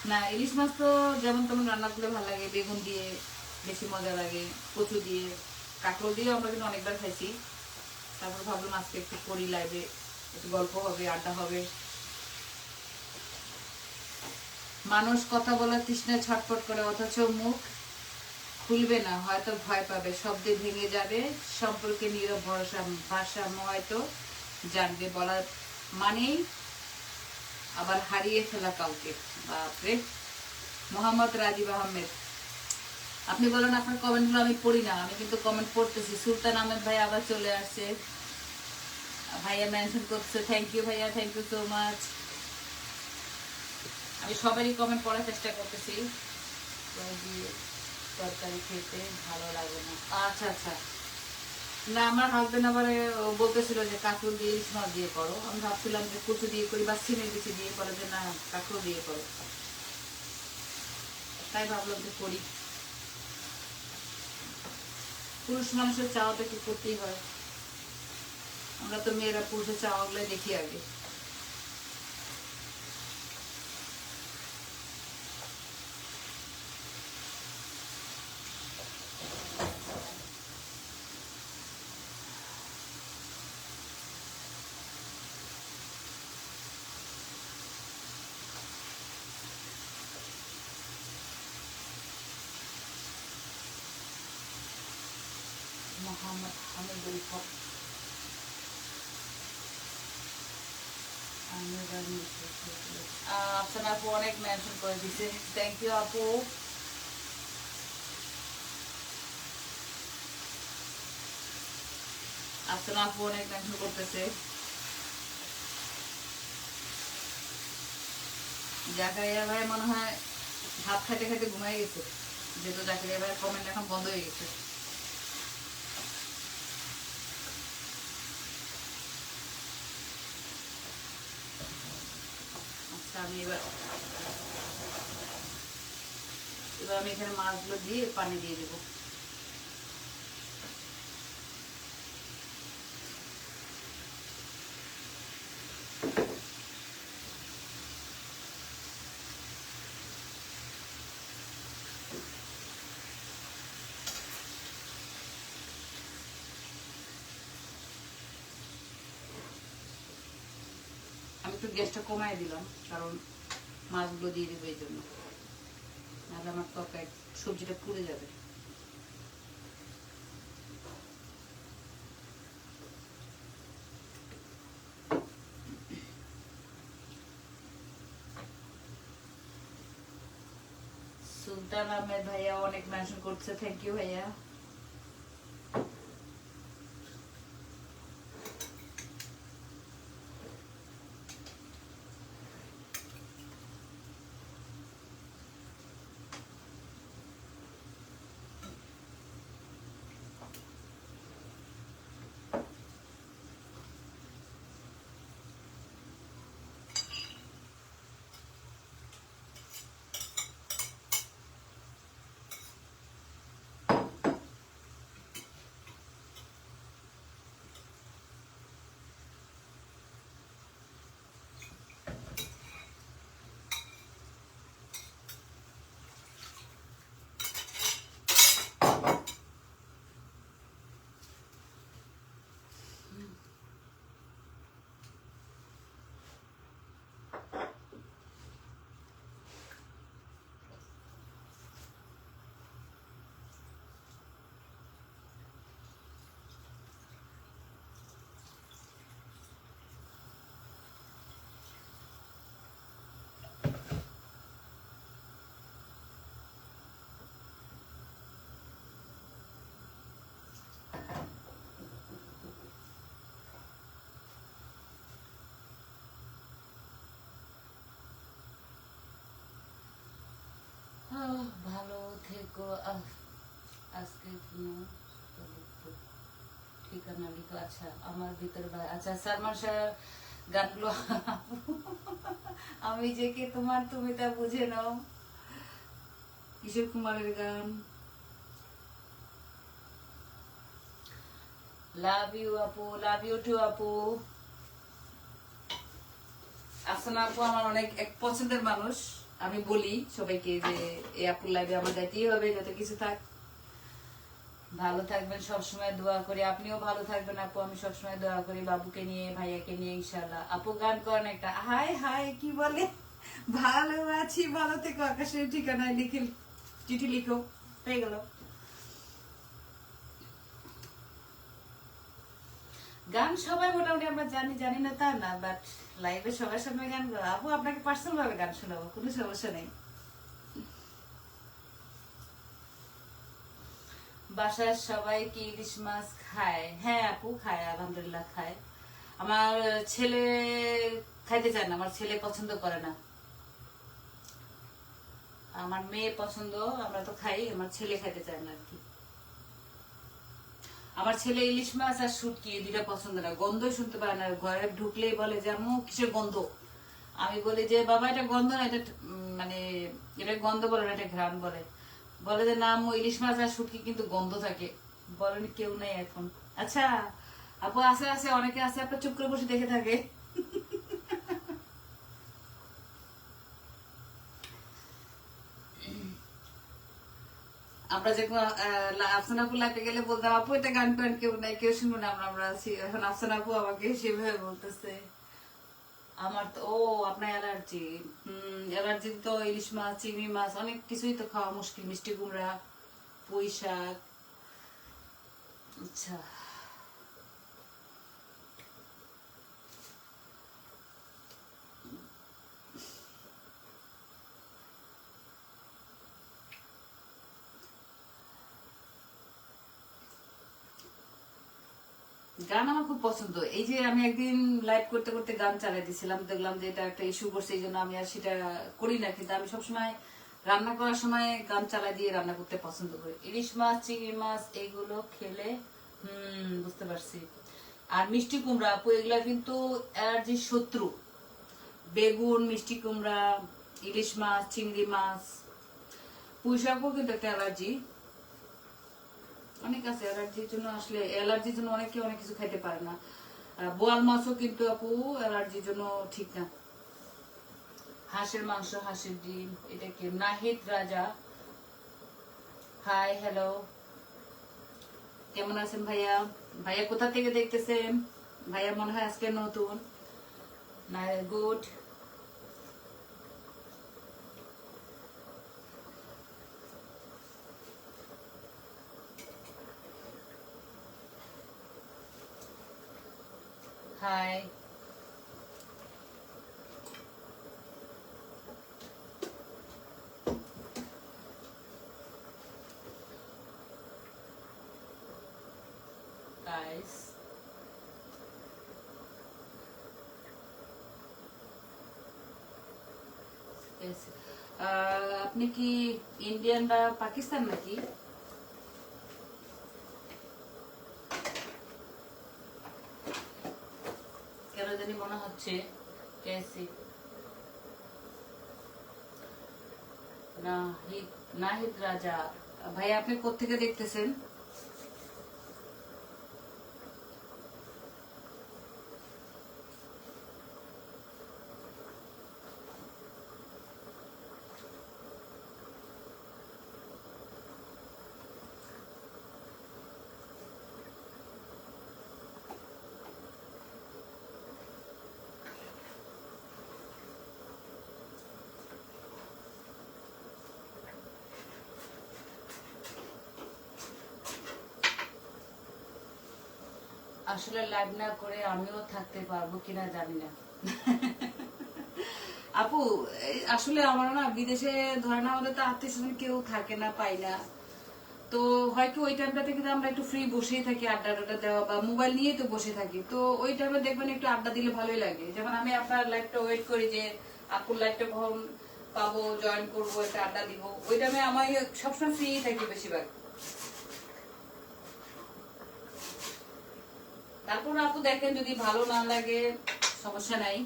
না, ইলিশ মাছ তো যেমন তেমন রান্না করলে ভালো লাগে, বেগুন দিয়ে বেশি মজা লাগে, কচু দিয়ে, কাঁকড়ো দিয়েও আমরা কিন্তু অনেকবার খাইছি। তারপর ভাবলাম আজকে একটু করি লাইভে, একটু গল্প হবে, আড্ডা হবে। মানুষ কথা বলার তৃষ্ণায় ছটফট করে, অথচ মুখ খুলবে না, হয়তো ভয় পাবে, শব্দে ভেঙে যাবে, সম্পর্কে নীরব ভরসা ভারসাম্য হয়তো জানবে, বলার মানেই আবার হারিয়ে ফেলা কাউকে। বাপরে। মোহাম্মদ রাজীব আহমেদ, আপনি বলেন আপনার কমেন্টগুলো আমি পড়ি না, আমি কিন্তু কমেন্ট পড়তেছি। সুলতান আহমেদ ভাই আবার চলে আসছে, ভাইয়া মেনশন করছে, থ্যাংক ইউ ভাইয়া, থ্যাংক ইউ সো মাচ। আমি সবারই কমেন্ট পড়ার চেষ্টা করতেছি। তরকারি খেতে ভালো লাগে না, আচ্ছা আচ্ছা। না, আমার হাজবেন্ড আবার বলতেছিল যে কাঁকরোল দিয়ে ইলিশ মাছ দিয়ে করো, আমি ভাবছিলাম যে কচু দিয়ে করি বা সিমের বিচি দিয়ে করে, যে না কাঁকরোল দিয়ে করো, তাই ভাবলাম যে করি। পুরুষ মানুষের চাওয়াটা কি করতেই হয়, আমরা তো মেয়েরা পুরুষের চাওয়াগুলো দেখি আগে। মোহাম্মদ হামিদুল হক, আপনার আপু অনেক মেনশন করে দিচ্ছে, থ্যাংক ইউ আপু। আপনার আপু অনেক মেনশন করতেছে। জাকারিয়া ভাই মনে হয় ভাত খাইতে খাইতে ঘুমাই গেছে, যেহেতু জাকারিয়া ভাইয়ের কমেন্ট এখন বন্ধ হয়ে গেছে। আচ্ছা, আমি এবার আমি এখানে মাছগুলো দিয়ে পানি দিয়ে দেবো। আমি একটু গ্যাসটা কমাই দিলাম, কারণ মাছগুলো দিয়ে দেবো এই জন্য, নাহলে আমার তরকারি সবজিটা পুড়ে যাবে। সুলতান আহমেদ ভাইয়া অনেক মেনশন করছে, থ্যাংক ইউ ভাইয়া। ভালো থেকো। আজকে ঠিকানা লিখো। আচ্ছা আমার ভিতরে আচ্ছা সালমান শাহ গানগুলো আমি যে কে তোমার তুমি তা বুঝে নাও, কিশোর কুমারের গান। লাভ ইউ আপু, লাভ ইউ টু আপু। আফসানা আপু আমার অনেক এক পছন্দের মানুষ। আমি বলি সবাইকে যে এই আপুর লাইভে আমার যাইতেই হবে, যত কিছু থাক। ভালো থাকবেন, সবসময় দোয়া করি। আপনিও ভালো থাকবেন আপু, আমি সবসময় দোয়া করি বাবুকে নিয়ে, ভাইয়াকে নিয়ে ইনশাল্লাহ। আপু গান করেন একটা, হাই হাই কি বলে, ভালো আছি ভালো থেকো, আকাশের ঠিকানায় লিখে চিঠি লিখো, হয়ে গেল। গান সবাই মোটামুটি আমরা জানি, জানি না তা না, বাট লাইভে সবার সামনে গান গাও। আপু আপনাকে পার্সোনাল ভাবে গান শোনাবো, কোনো সমস্যা নেই। বাসার সবাই কি ইলিশ মাছ খায়? হ্যাঁ আপু খায়, আলহামদুলিল্লাহ খায়। আমার ছেলে খাইতে চায় না, আমার ছেলে পছন্দ করে না। আমার মেয়ে পছন্দ, আমরা তো খাই, আমার ছেলে খাইতে চায় না আর কি। আমার ছেলে ইলিশ মাছ আর শুটকি দুইটা পছন্দ না, গন্ধই শুনতে পারে না। ঘরে ঢুকলেই বলে যে আম্মু কিসের গন্ধ। আমি বলি যে বাবা এটা গন্ধ না, এটা মানে এটা গন্ধ বলে না, এটা ঘ্রাণ বলে। বলে যে না আম্মু ইলিশ মাছ আর শুটকি কিন্তু গন্ধ থাকে। বলেন কেউ নেই এখন। আচ্ছা আপু আছে আছে, অনেকে আছে আপনার চুপ করে বসে দেখে থাকে। আমরা যখন আফসান আপু লাইফে গেলে বলতাম আপু এটা গান করেন, কেউ নাই, কেউ শুনবো না, আমরা আমরা আছি। এখন আফসান আপু আমাকে সেভাবে বলতেছে। আমার তো ও আপনার অ্যালার্জি। অ্যালার্জি তো ইলিশ মাছ, চিংড়ি মাছ, অনেক কিছুই তো খাওয়া মুশকিল, মিষ্টি কুমড়া, পুঁই শাক। আচ্ছা গান আমার খুব পছন্দ। এই যে আমি একদিন লাইভ করতে করতে গান চালাই দিছিলাম, দেখলাম যে এটা একটা ইস্যু করছে, এই জন্য আমি আর সেটা করি না। কিন্তু আমি সবসময় রান্না করার সময় গান চালাই দিয়ে রান্না করতে পছন্দ করি। ইলিশ মাছ, চিংড়ি মাছ এগুলো খেলে বুঝতে পারছি। আর মিষ্টি কুমড়া আপু এগুলা কিন্তু অ্যালার্জির শত্রু। বেগুন, মিষ্টি কুমড়া, ইলিশ মাছ, চিংড়ি মাছ, পুঁই শাকও কিন্তু একটা অ্যালার্জি। অনেক আছে অ্যালার্জির জন্য, আসলে অ্যালার্জির জন্য অনেকে অনেক কিছু খাইতে পারে না। বোয়াল মাছও কিন্তু আপু অ্যালার্জির জন্য ঠিক না। হাঁসের মাংস, হাঁসের ডিম, এটা কি? নাহিদ রাজা, হাই হ্যালো, কেমন আছেন ভাইয়া? ভাইয়া কোথা থেকে দেখতেছেন? ভাইয়া মনে হয় আজকে নতুন। না গুড। হাই। कैसे আপনি কি ইন্ডিয়ান বা পাকিস্তান নাকি? কেন জানি মনে হচ্ছে कैसे নাহিদ নাহিদ রাজা ভাই, আপনি কোত্থেকে দেখতেছেন? আসলে লাইভ না করে আমিও থাকতে পারবো কিনা জানি না। আপু আসলে আমার না বিদেশে ধরে না হলে তো আত্মীয় স্বজন কেউ থাকে না, পাই না। তো হয় কি ওই টাইমটাতে কিন্তু আমরা একটু ফ্রি বসেই থাকি, আড্ডা টাড্ডা দেওয়া বা মোবাইল নিয়েই তো বসে থাকি। তো ওই টাইমে দেখবেন একটু আড্ডা দিলে ভালোই লাগে। যেমন আমি আপনার লাইভটা ওয়েট করি যে আপুর লাইভটা কখন পাবো, জয়েন করবো, একটা আড্ডা দিব। ওই টাইমে আমি সবসময় ফ্রি থাকি বেশিরভাগ। তারপর আপু দেখেন যদি ভালো না লাগে সমস্যা নাই,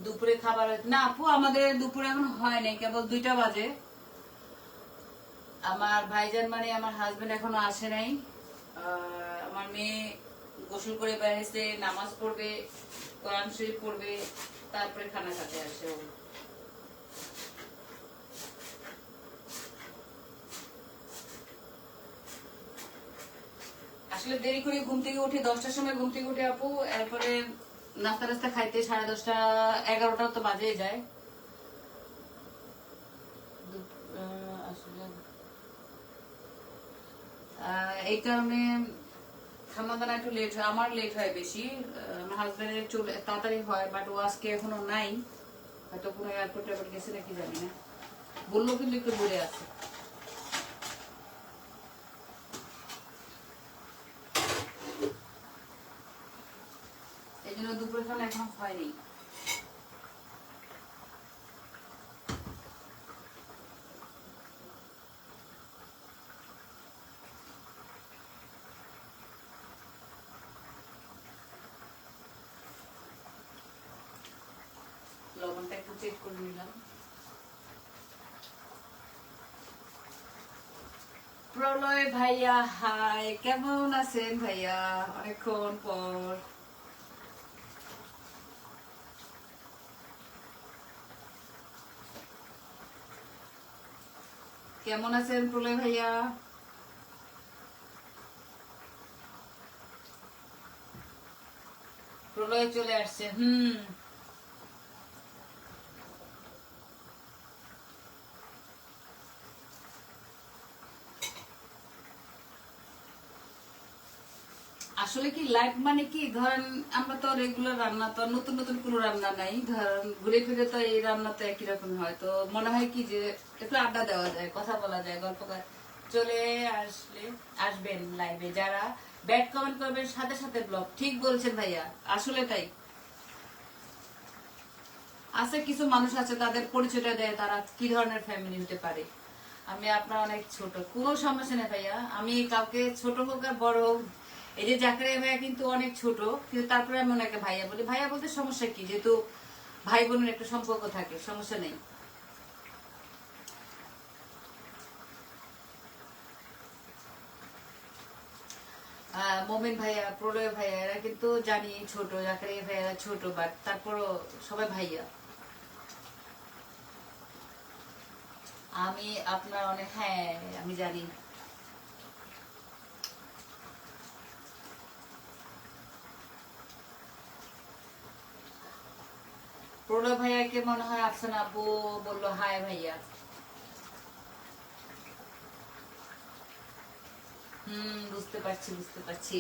দুপুরে খাবার না আপু আমাদের দুপুরে এখন হয় নাই, কেবল 2টা বাজে। আমার ভাইজান মানে আমার হাজবেন্ড এখনো আসে নাই। আমার মেয়ে গোসল করে বেরিয়েছে, নামাজ পড়বে, কোরআন শরীফ পড়বে, তারপরে খানা খেতে আসে ও। আসলে দেরি করে ঘুম থেকে উঠে 10টার সময় ঘুম থেকে উঠে আপু, এরপরে নাস্তা টাস্তা খাইতে 10:30 11টা তো বাজে যায়। আসলে এই কারণে খানা দানা একটু লেট হয়, আমার লেট হয় বেশি। আমার হাজবেন্ডের চলে তাড়াতাড়ি হয়, বাট ও আজকে এখনো নাই, হয়তো কোনো এয়ারপোর্ট টেয়ারপোর্ট গেছে নাকি জানি না, বললো কিন্তু একটু দূরে আছে। এই জন্য দুপুরে খানা এখনো হয়নি। লবণটা একটু চেক করে নিলাম। প্রলয় ভাইয়া হাই, কেমন আছেন ভাইয়া? অনেকক্ষণ পর। কেমন আছেন প্রলয় ভাইয়া? প্রলয় চলে আসছে। আসলে কি লাইফ মানে কি, ধরেন আমরা তো রেগুলার রান্না তো নতুন নতুন কোনো রান্না নাই, ধরেন ঘুরে ফিরে তো এই রান্না তো একই রকম হয়। তো মনে হয় কি যে একটু আড্ডা দেওয়া যায়, কথা বলা যায়, গল্প চলে আসলে আসবেন লাইভে, যারা ব্যাড কমেন্ট করবেন সাথে সাথে ব্লক। ঠিক বলছেন ভাইয়া, আসলে তাই। আছে কিছু মানুষ আছে তাদের পরিচয়টা দেয় তারা কি ধরনের ফ্যামিলি হতে পারে। আমি আপনার অনেক ছোট, কোনো সমস্যা নেই ভাইয়া, আমি কাউকে ছোট হোক আর বড় হোক, এই যে জাকারিয়া ভাইয়া কিন্তু অনেক ছোট, কিন্তু তারপরে আমি ওনাকে ভাইয়া বলি। ভাইয়া বলতে সমস্যা কি, যেহেতু ভাই বোনের একটা সম্পর্ক থাকে, সমস্যা নেই। মোমিন ভাইয়া, প্রলয় ভাইয়া এরা কিন্তু জানি ছোট, জাকারিয়া ভাইয়া ছোট, বাট তারপরও সবাই ভাইয়া। আমি আপনার অনেক, হ্যাঁ আমি জানি। প্রলয় ভাইয়াকে মনে হয় আফসানা আপু বললো হাই ভাইয়া। বুঝতে পারছি বুঝতে পারছি।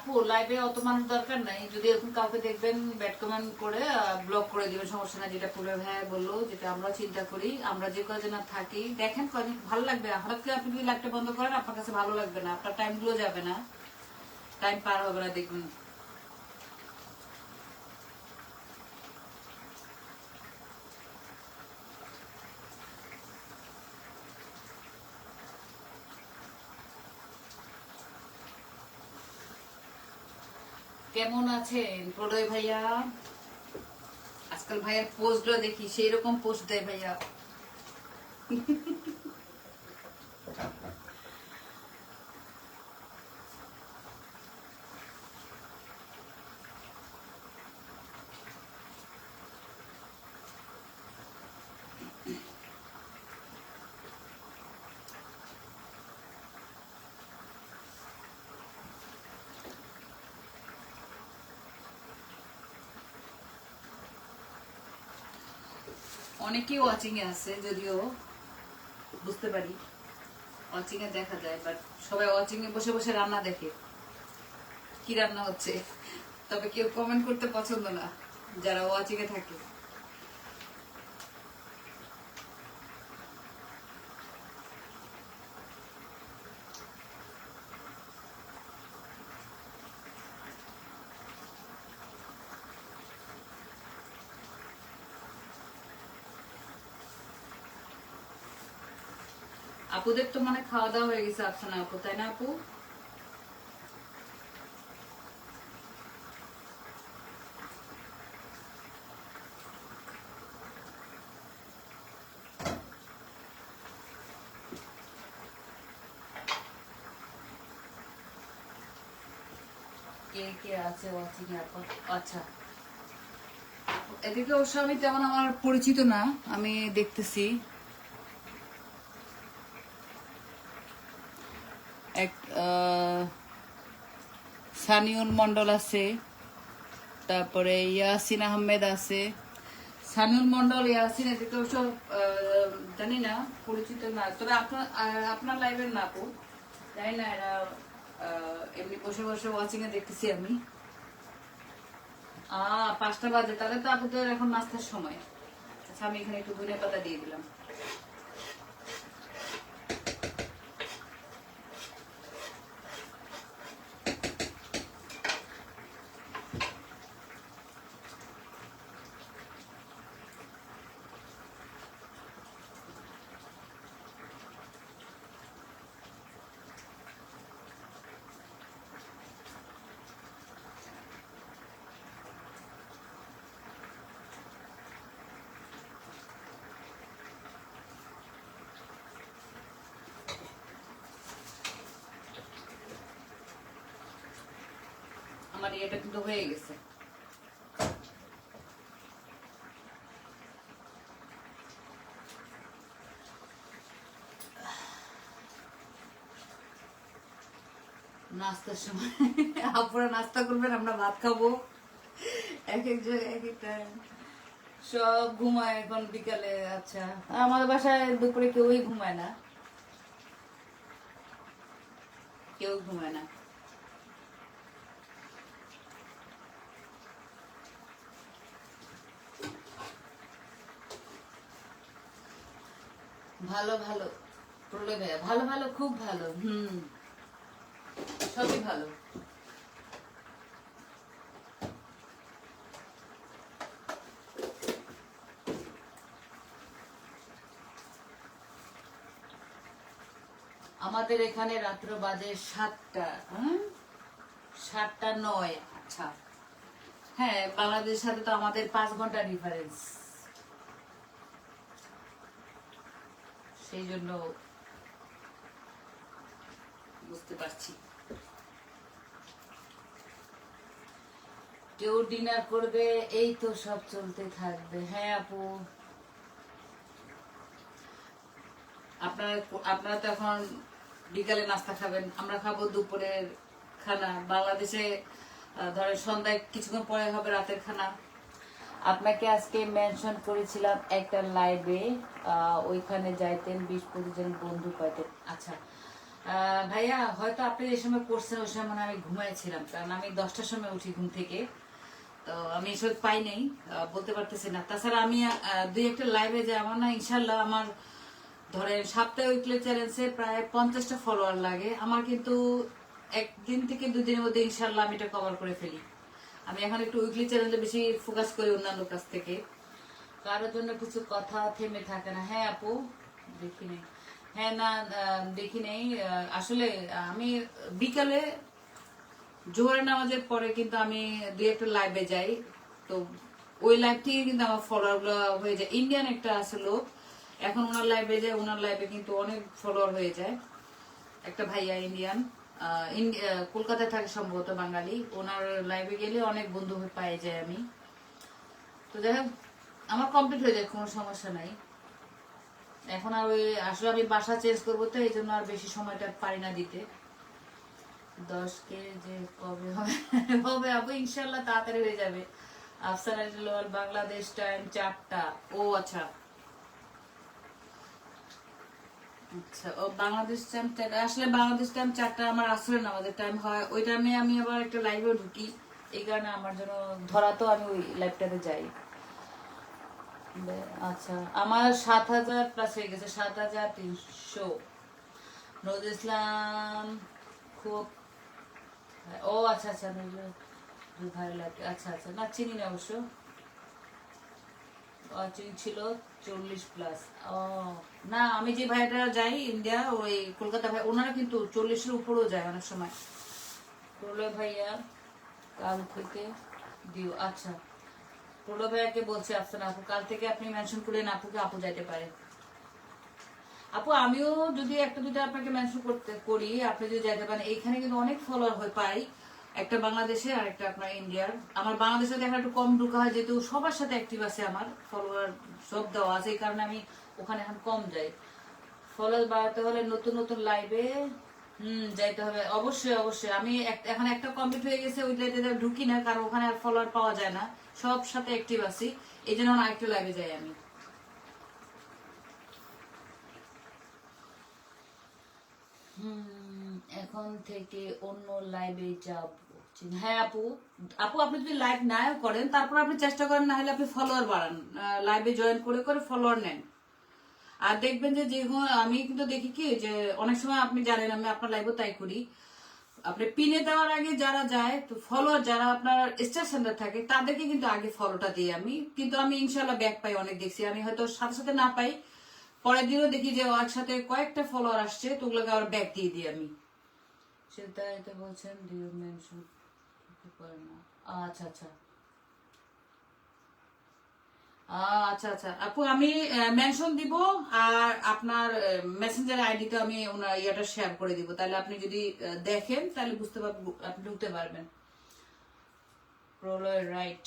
আপু লাইভে অত মানুষ দরকার নাই, যদি এরকম কাউকে দেখবেন ব্যাড কমেন্ট করে ব্লক করে দিবেন, সমস্যা নাই। যেটা পুরো ভাইয়া বললো, যেটা আমরা চিন্তা করি, আমরা যে কদিন থাকি দেখেন কদিন ভালো লাগবে। হঠাৎ করে আপনি যদি লাইভটা বন্ধ করেন আপনার কাছে ভালো লাগবে না, আপনার টাইম গুলো যাবে না, টাইম পার হবে না দেখবেন। কেমন আছেন প্রলয় ভাইয়া? আজকাল ভাইয়ার পোস্টগুলো দেখি সেই রকম পোস্ট দেয় ভাইয়া। অনেকেই ওয়াচিং এ আছে, যদিও বুঝতে পারি ওয়াচিং এ দেখা যায়, বাট সবাই ওয়াচিং এ বসে বসে রান্না দেখে কি রান্না হচ্ছে, তবে কেউ কমেন্ট করতে পছন্দ না যারা ওয়াচিং এ থাকে। আপুদের তো মানে খাওয়া দাওয়া হয়ে গেছে আফসানা আপু, তাই না আপু? কে কে আছে ওয়াচিং এ আপু? আচ্ছা, এদিকে ওর স্বামী তেমন আমার পরিচিত না, আমি দেখতেছি এক সানিউল মন্ডল আছে, তারপরে ইয়াসিন আহমেদ আছে। সানিউল মন্ডল, ইয়াসিন, এদিকে সব জানি না, পরিচিত না। তবে আপনার আপনার লাইভের না আপু, জানি না, এরা এমনি বসে বসে ওয়াচিং এ দেখতেছি আমি। 5টা বাজে, তাহলে তো আপুদের এখন নাস্তার সময়। আচ্ছা, আমি এখানে একটু ধনে পাতা দিয়ে দিলাম। আমার এটা কিন্তু হয়ে গেছে। নাস্তার সময় আপুরা নাস্তা করবেন, আমরা ভাত খাবো। এক এক জায়গায় এক এক টাইম, সব ঘুমায় এখন বিকালে। আচ্ছা, আমাদের বাসায় দুপুরে কেউই ঘুমায় না, কেউ ঘুমায় না। ভালো ভালো প্রলয় ভাইয়া, ভালো ভালো, খুব ভালো। সবই ভালো। আমাদের এখানে রাত্র বাজে 7টা, 7টা 9। আচ্ছা, হ্যাঁ, বাংলাদেশের সাথে তো আমাদের 5 ঘন্টা ডিফারেন্স, সেই জন্য বুঝতে পারছি। কেউ ডিনার করবে, এই তো সব চলতে থাকবে। হ্যাঁ আপু, আপনারা আপনারা তো এখন বিকালে নাস্তা খাবেন, আমরা খাবো দুপুরের খানা। বাংলাদেশে ধরেন সন্ধ্যায় কিছুক্ষণ পরে হবে রাতের খানা। আপনাকে আজকে মেনশন করেছিলাম একটা লাইভে, ওইখানে যাইতেন, 20-25 জন বন্ধু পাইতেন। আচ্ছা, ভাইয়া হয়তো আপনি যে সময় করছেন ওই সময় মনে হয় আমি ঘুমাইছিলাম, কারণ আমি 10টার সময় উঠি ঘুম থেকে। তো আমি এসব পাই নাই, বলতে পারতেছি না। তাছাড়া আমি দুই একটা লাইভে যে আমার না ইনশাল্লাহ আমার ধরেন সপ্তাহে উইকলি চ্যালেঞ্জে প্রায় 50টা ফলোয়ার লাগে আমার, কিন্তু একদিন থেকে দুদিনের মধ্যে ইনশাল্লাহ আমি এটা কভার করে ফেলি। আমি এখন একটু উইকলি চ্যালেঞ্জে বেশি ফোকাস করি অন্যান্য কাছ থেকে। কারোর জন্য কিছু কথা থেমে থাকে না। হ্যাঁ আপু, দেখি নেই। হ্যাঁ না, দেখি নেই। আসলে আমি বিকালে জোহরের নামাজের পরে কিন্তু আমি দুই একটা লাইভে যাই। তো ওই লাইভ থেকে কিন্তু আমার ফলোয়ার গুলো হয়ে যায়। ইন্ডিয়ান একটা আছে লোক, এখন ওনার লাইভে যায়, ওনার লাইভে কিন্তু অনেক ফলোয়ার হয়ে যায়। একটা ভাইয়া ইন্ডিয়ান, কলকাতায় থাকে সম্ভবত, বাঙালি। ওনার লাইভে গেলে অনেক বন্ধু পাই যায় আমি। তো যাই হোক, আমার কমপ্লিট হয়ে যায়, কোনো সমস্যা নাই। এখন আর ওই আসলে আমি বাসা চেঞ্জ করবো, তো এই জন্য আর বেশি সময়টা পারি না দিতে। 10 কে যে কবে হবে হবে আপু, ইনশাল্লাহ তাড়াতাড়ি হয়ে যাবে। আফসানা লোয়াল, বাংলাদেশ টাইম 4টা। ও আচ্ছা আচ্ছা, ও বাংলাদেশ টাইম 4টা। আসলে বাংলাদেশ টাইম 4টা আমার আসরের নামাজের টাইম হয়, ওই টাইমে আমি আবার একটা লাইভে ঢুকি। এই কারণে আমার জন্য ধরা, তো আমি ওই লাইভটাতে যাই। আচ্ছা, আমার 7,000 প্লাস হয়ে গেছে, 7,300। নজরুল ইসলাম খুব, ও আচ্ছা আচ্ছা, নজরুল ভালো লাগে। আচ্ছা আচ্ছা, না চিনি না অবশ্য। চিনি ছিল 40 প্লাস। ও না, আমি যে ভাইটা যাই ইন্ডিয়া, ওই কলকাতা ভাই, ওনারা কিন্তু 40-এর উপরেও যায় অনেক সময়। প্রলয় ভাইয়া কাল থেকে দিও। আচ্ছা, প্রলয় ভাইয়াকে বলছে আফসানা আপু, কাল থেকে আপনি মেনশন করলেন আপুকে, আপু যাইতে পারে। আপু আমিও যদি একটা দুটো আপনাকে মেনশন করতে করি, আপনি যদি যাইতে পারেন। এইখানে কিন্তু অনেক ফলোয়ার হয়ে পাই, একটা বাংলাদেশে আর একটা আপনার ইন্ডিয়ার। আমার বাংলাদেশে দেখা একটু কম ঢুকা হয়, যেহেতু সবার সাথে অ্যাক্টিভ আছে, আমার ফলোয়ার সব দেওয়া আছে, এই কারণে আমি ওখানে এখন কম যাই। ফলোয়ার বাড়াতে হলে নতুন নতুন লাইভে যাইতে হবে। অবশ্যই অবশ্যই, আমি এখন একটা কমপ্লিট হয়ে গেছে, ওই লাইভে ঢুকি না, কারণ ওখানে আর ফলোয়ার পাওয়া যায় না, সব সাথে অ্যাক্টিভ আছি। এই জন্য আরেকটা লাইভে যাই আমি। এখন থেকে অন্য লাইভে যাব। হ্যাঁ আপু, আপু আপনি যদি লাইভ নাও করেন, তারপর আপনি চেষ্টা করেন, না হলে আপনি ফলোয়ার বাড়ান, লাইভে জয়েন করে করে ফলোয়ার নেন। আর দেখবেন যে যেগুলো আমি কিন্তু দেখি কি, যে অনেক সময় আপনি জানেন আমি আপনার লাইভও তাই করি, আপনি পিনে দেওয়ার আগে যারা যায়, তো ফলোয়ার যারা আপনার স্টার সেন্টার থাকে তাদেরকে কিন্তু আগে ফলোটা দিই আমি, কিন্তু আমি ইনশাল্লাহ ব্যাক পাই অনেক, দেখছি আমি হয়তো সাথে সাথে না পাই, পরের দিনও দেখি যে একসাথে কয়েকটা ফলোয়ার আসছে, তো ওগুলোকে আবার ব্যাক দিয়ে দিই আমি। সেটা এটা বলছেন ডিউ মেনশন করে না। আচ্ছা আচ্ছা, আচ্ছা আচ্ছা আপু, আমি মেনশন দিব, আর আপনার মেসেঞ্জার আইডিতে আমি ওনার ইয়েটা শেয়ার করে দিব, তাহলে আপনি যদি দেখেন তাহলে বুঝতে পারবেন, আপনি ঢুকতে পারবেন। প্রলয় রাইট,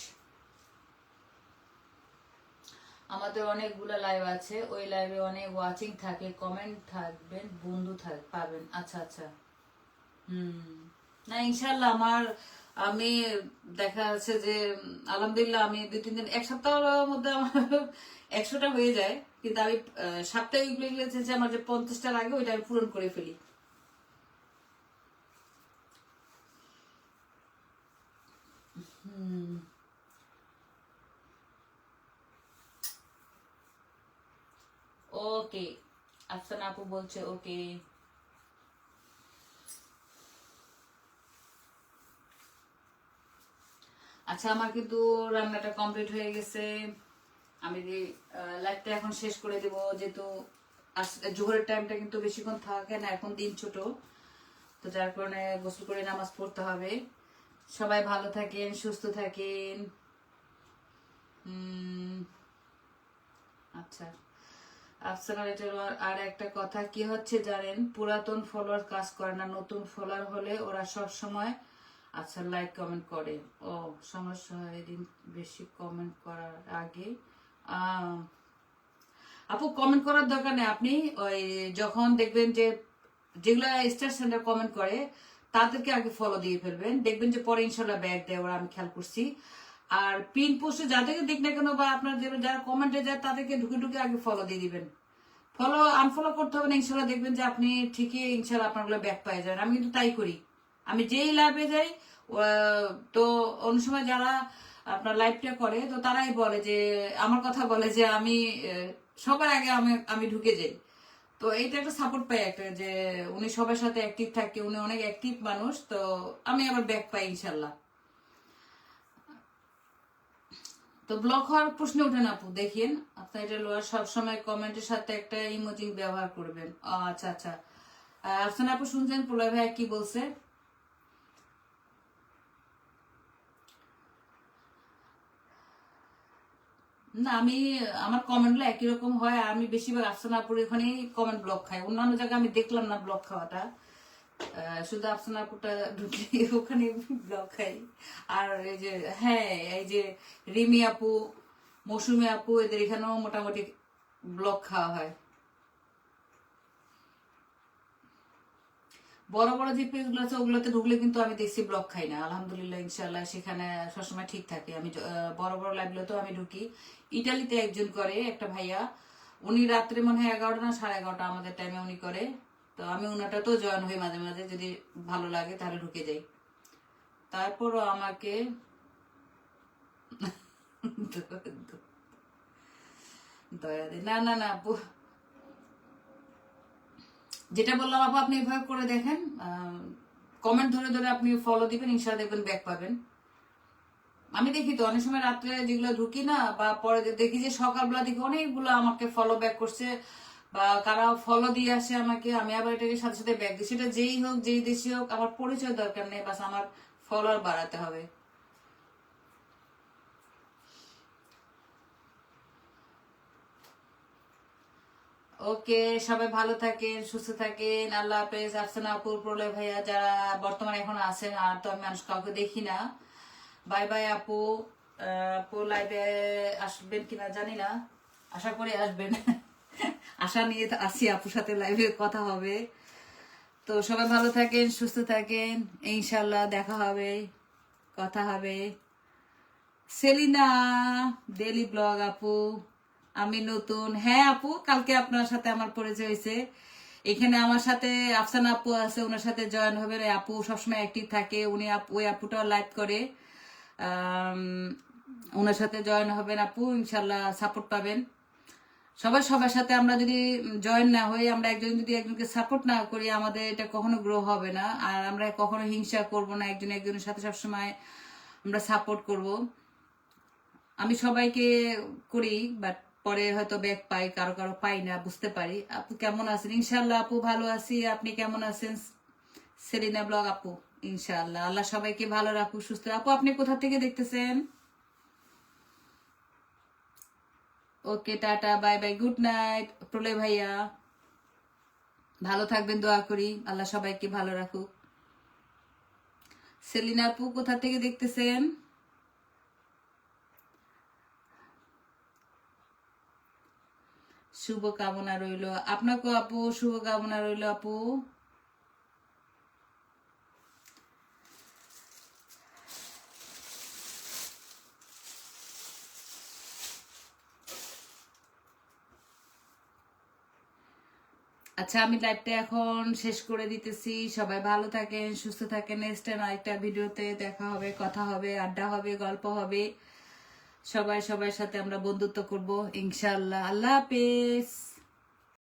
আমাদের অনেকগুলো লাইভ আছে, ওই লাইভে অনেক ওয়াচিং থাকে, কমেন্ট থাকবেন, বন্ধু পাবেন। আচ্ছা আচ্ছা, না ইনশাল্লাহ আমার, আমি দেখা যাচ্ছে যে আলহামদুলিল্লাহ আমি 2-3 দিন, এক সপ্তাহের মধ্যে আমার 100টা হয়ে যায়, কিন্তু আমি সাপ্তাহিক গেছে যে আমার যে 50টার আগে ওইটা আমি পূরণ করে ফেলি। ওকে, আফসানা আপু বলছে ওকে। আচ্ছা, আমার কিন্তু রান্নাটা কমপ্লিট হয়ে গেছে। আমি লাইভটা এখন শেষ করে দেব, যেহেতু জোহরের টাইমটা কিন্তু বেশিক্ষণ থাকে না, এখন দিন ছোট, তো যার কারণে গোসল করে নামাজ পড়তে হবে। সবাই ভালো থাকেন, সুস্থ থাকেন। আচ্ছা, আফসানা আর একটা কথা কি হচ্ছে জানেন, পুরাতন ফলোয়ার কাজ করে না, নতুন ফলোয়ার হলে ওরা সব সময় আচ্ছা লাইক কমেন্ট করে। ও সমস্যা হয় এদিন বেশি কমেন্ট করার আগে। আপু কমেন্ট করার দরকার নেই, আপনি ওই যখন দেখবেন যে যেগুলা স্টার সেন্টার কমেন্ট করে তাদেরকে আগে ফলো দিয়ে ফেলবেন, দেখবেন যে পরে ইনশাল্লাহ ব্যাগ দেয় ওরা, আমি খেয়াল করছি। আর পিন পোস্টে যাদেরকে দেখ না কেন, বা আপনার যারা কমেন্টে যায় তাদেরকে ঢুকে ঢুকে আগে ফলো দিয়ে দিবেন, ফলো আনফলো করতে হবে না, ইনশাল্লাহ দেখবেন যে আপনি ঠিকই ইনশাল্লাহ আপনারগুলো ব্যাক পাই যান। আমি কিন্তু তাই করি, আমি যেই লাইভে যাই তো অন্য সময় যারা আপনার লাইভটা করে তো তারাই বলে যে আমার কথা বলে যে আমি সবার আগে আমি আমি ঢুকে যাই। তো এইটা একটা সাপোর্ট পাই একটা, যে উনি সবার সাথে অ্যাক্টিভ থাকে, উনি অনেক অ্যাক্টিভ মানুষ, তো আমি আবার ব্যাক পাই ইনশাল্লাহ। তো ব্লক হওয়ার প্রশ্ন ওঠে না আপু, দেখেন আপনার এটা লোয়ার সবসময় কমেন্টের সাথে একটা ইমোজি ব্যবহার করবেন। আচ্ছা আচ্ছা, আফসানা আপু শুনছেন প্রলয় ভাই কি বলছে? না আমি, আমার কমেন্টগুলো একই রকম হয়, আর আমি বেশিরভাগ আফসানা আপুর এখানেই কমেন্ট ব্লক খাই, অন্যান্য জায়গায় আমি দেখলাম না ব্লক খাওয়াটা। শুধু আফসানা আপুটা ঢুকলে ওখানে ব্লক খাই। আর এই যে হ্যাঁ, এই যে রিমি আপু, মৌসুমি আপু, এদের এখানেও মোটামুটি ব্লক খাওয়া হয়। বড় বড় যে পেজগুলো আছে ওগুলোতে ঢুকলে কিন্তু আমি দেখছি ব্লক খাই না, আলহামদুলিল্লাহ ইনশাল্লাহ সেখানে সবসময় ঠিক থাকে। আমি বড় বড় লাইভগুলোতেও আমি ঢুকি। ইটালিতে একজন করে একটা ভাইয়া, উনি রাত্রে মনে হয় 11টা না 11:30 আমাদের টাইমে উনি করে, তো আমি ওনাটাতেও জয়েন হই মাঝে মাঝে, যদি ভালো লাগে তাহলে ঢুকে যাই। তারপরও আমাকে দয়া দেয় না, না না আপু, যেটা বললাম আপু আপনি এভাবে করে দেখেন, কমেন্ট ধরে ধরে আপনি ফলো দিবেন, ইনশাআল্লাহ দেখবেন ব্যাক পাবেন। আমি দেখি তো অনেক সময় রাত্রে যেগুলো ঢুকি না, বা পরে দেখি যে সকালবেলা দেখি অনেকগুলো আমাকে ফলো ব্যাক করছে, বা কারা ফলো দিয়ে আসে আমাকে, আমি আবার এটাকে সাথে সাথে ব্যাক দিই। সেটা যেই হোক, যেই দেশি হোক, আমার পরিচয় দরকার নেই, বাস আমার ফলোয়ার বাড়াতে হবে। ওকে, সবাই ভালো থাকেন, সুস্থ থাকেন, আল্লাহ হাফেজ। আফসানা আপু, প্রলয় ভাইয়া যারা বর্তমানে এখন আছেন, আর তো আমি মানুষ কাউকে দেখি না। বাই বাই আপু। আপু লাইভে আসবেন কিনা জানি না, আশা করি আসবেন। আশা নিয়ে আসি, আপুর সাথে লাইভে কথা হবে। তো সবাই ভালো থাকেন, সুস্থ থাকেন, ইনশাল্লাহ দেখা হবে, কথা হবে। সেলিনা ডেলি ব্লগ আপু, আমি নতুন। হ্যাঁ আপু, কালকে আপনার সাথে আমার পরিচয় হয়েছে। এখানে আমার সাথে আফসানা আপু আছে, ওনার সাথে জয়েন হবে। ওই আপু সবসময় অ্যাক্টিভ থাকে, উনি ওই আপুটাও লাইভ করে। আম, ওনার সাথে জয়েন হবেন আপু, ইনশাল্লাহ সাপোর্ট পাবেন। সবাই সবার সাথে আমরা যদি জয়েন না হই, আমরা একজন যদি একজনকে সাপোর্ট না করি, আমাদের এটা কখনো গ্রো হবে না। আর আমরা কখনো হিংসা করব না, একজন একজনের সাথে সবসময় আমরা সাপোর্ট করব। আমি সবাইকে করি, বাট পরে হয়তো ব্যাক পাই, কারো কারো পাই না, বুঝতে পারি। আপু কেমন আছেন? ইনশাল্লাহ আপু ভালো আছি, আপনি কেমন আছেন? সেলিনা ব্লগ আপু, ইনশাল্লাহ আল্লাহ সবাইকে ভালো রাখুক, সুস্থ। আপু আপনি কোথা থেকে দেখতেছেন? Okay, tata, bye bye, good night Pralay ভাইয়া, ভালো থাকবেন, দোয়া করি আল্লাহ সবাইকে ভালো রাখুক। সেলিনা আপু কোথা থেকে দেখতেছেন? শুভ কামনা রইল আপনাকে আপু, শুভ কামনা রইল আপু। আচ্ছা, আমি লাইভটা এখন শেষ করে দিতেছি। সবাই ভালো থাকেন, সুস্থ থাকেন। নেক্সট টাইম আরেকটা ভিডিওতে দেখা হবে, কথা হবে, আড্ডা হবে, গল্প হবে। সবাই সবার সাথে আমরা বন্ধুত্ব করব ইনশাআল্লাহ। আল্লাহ হাফেজ।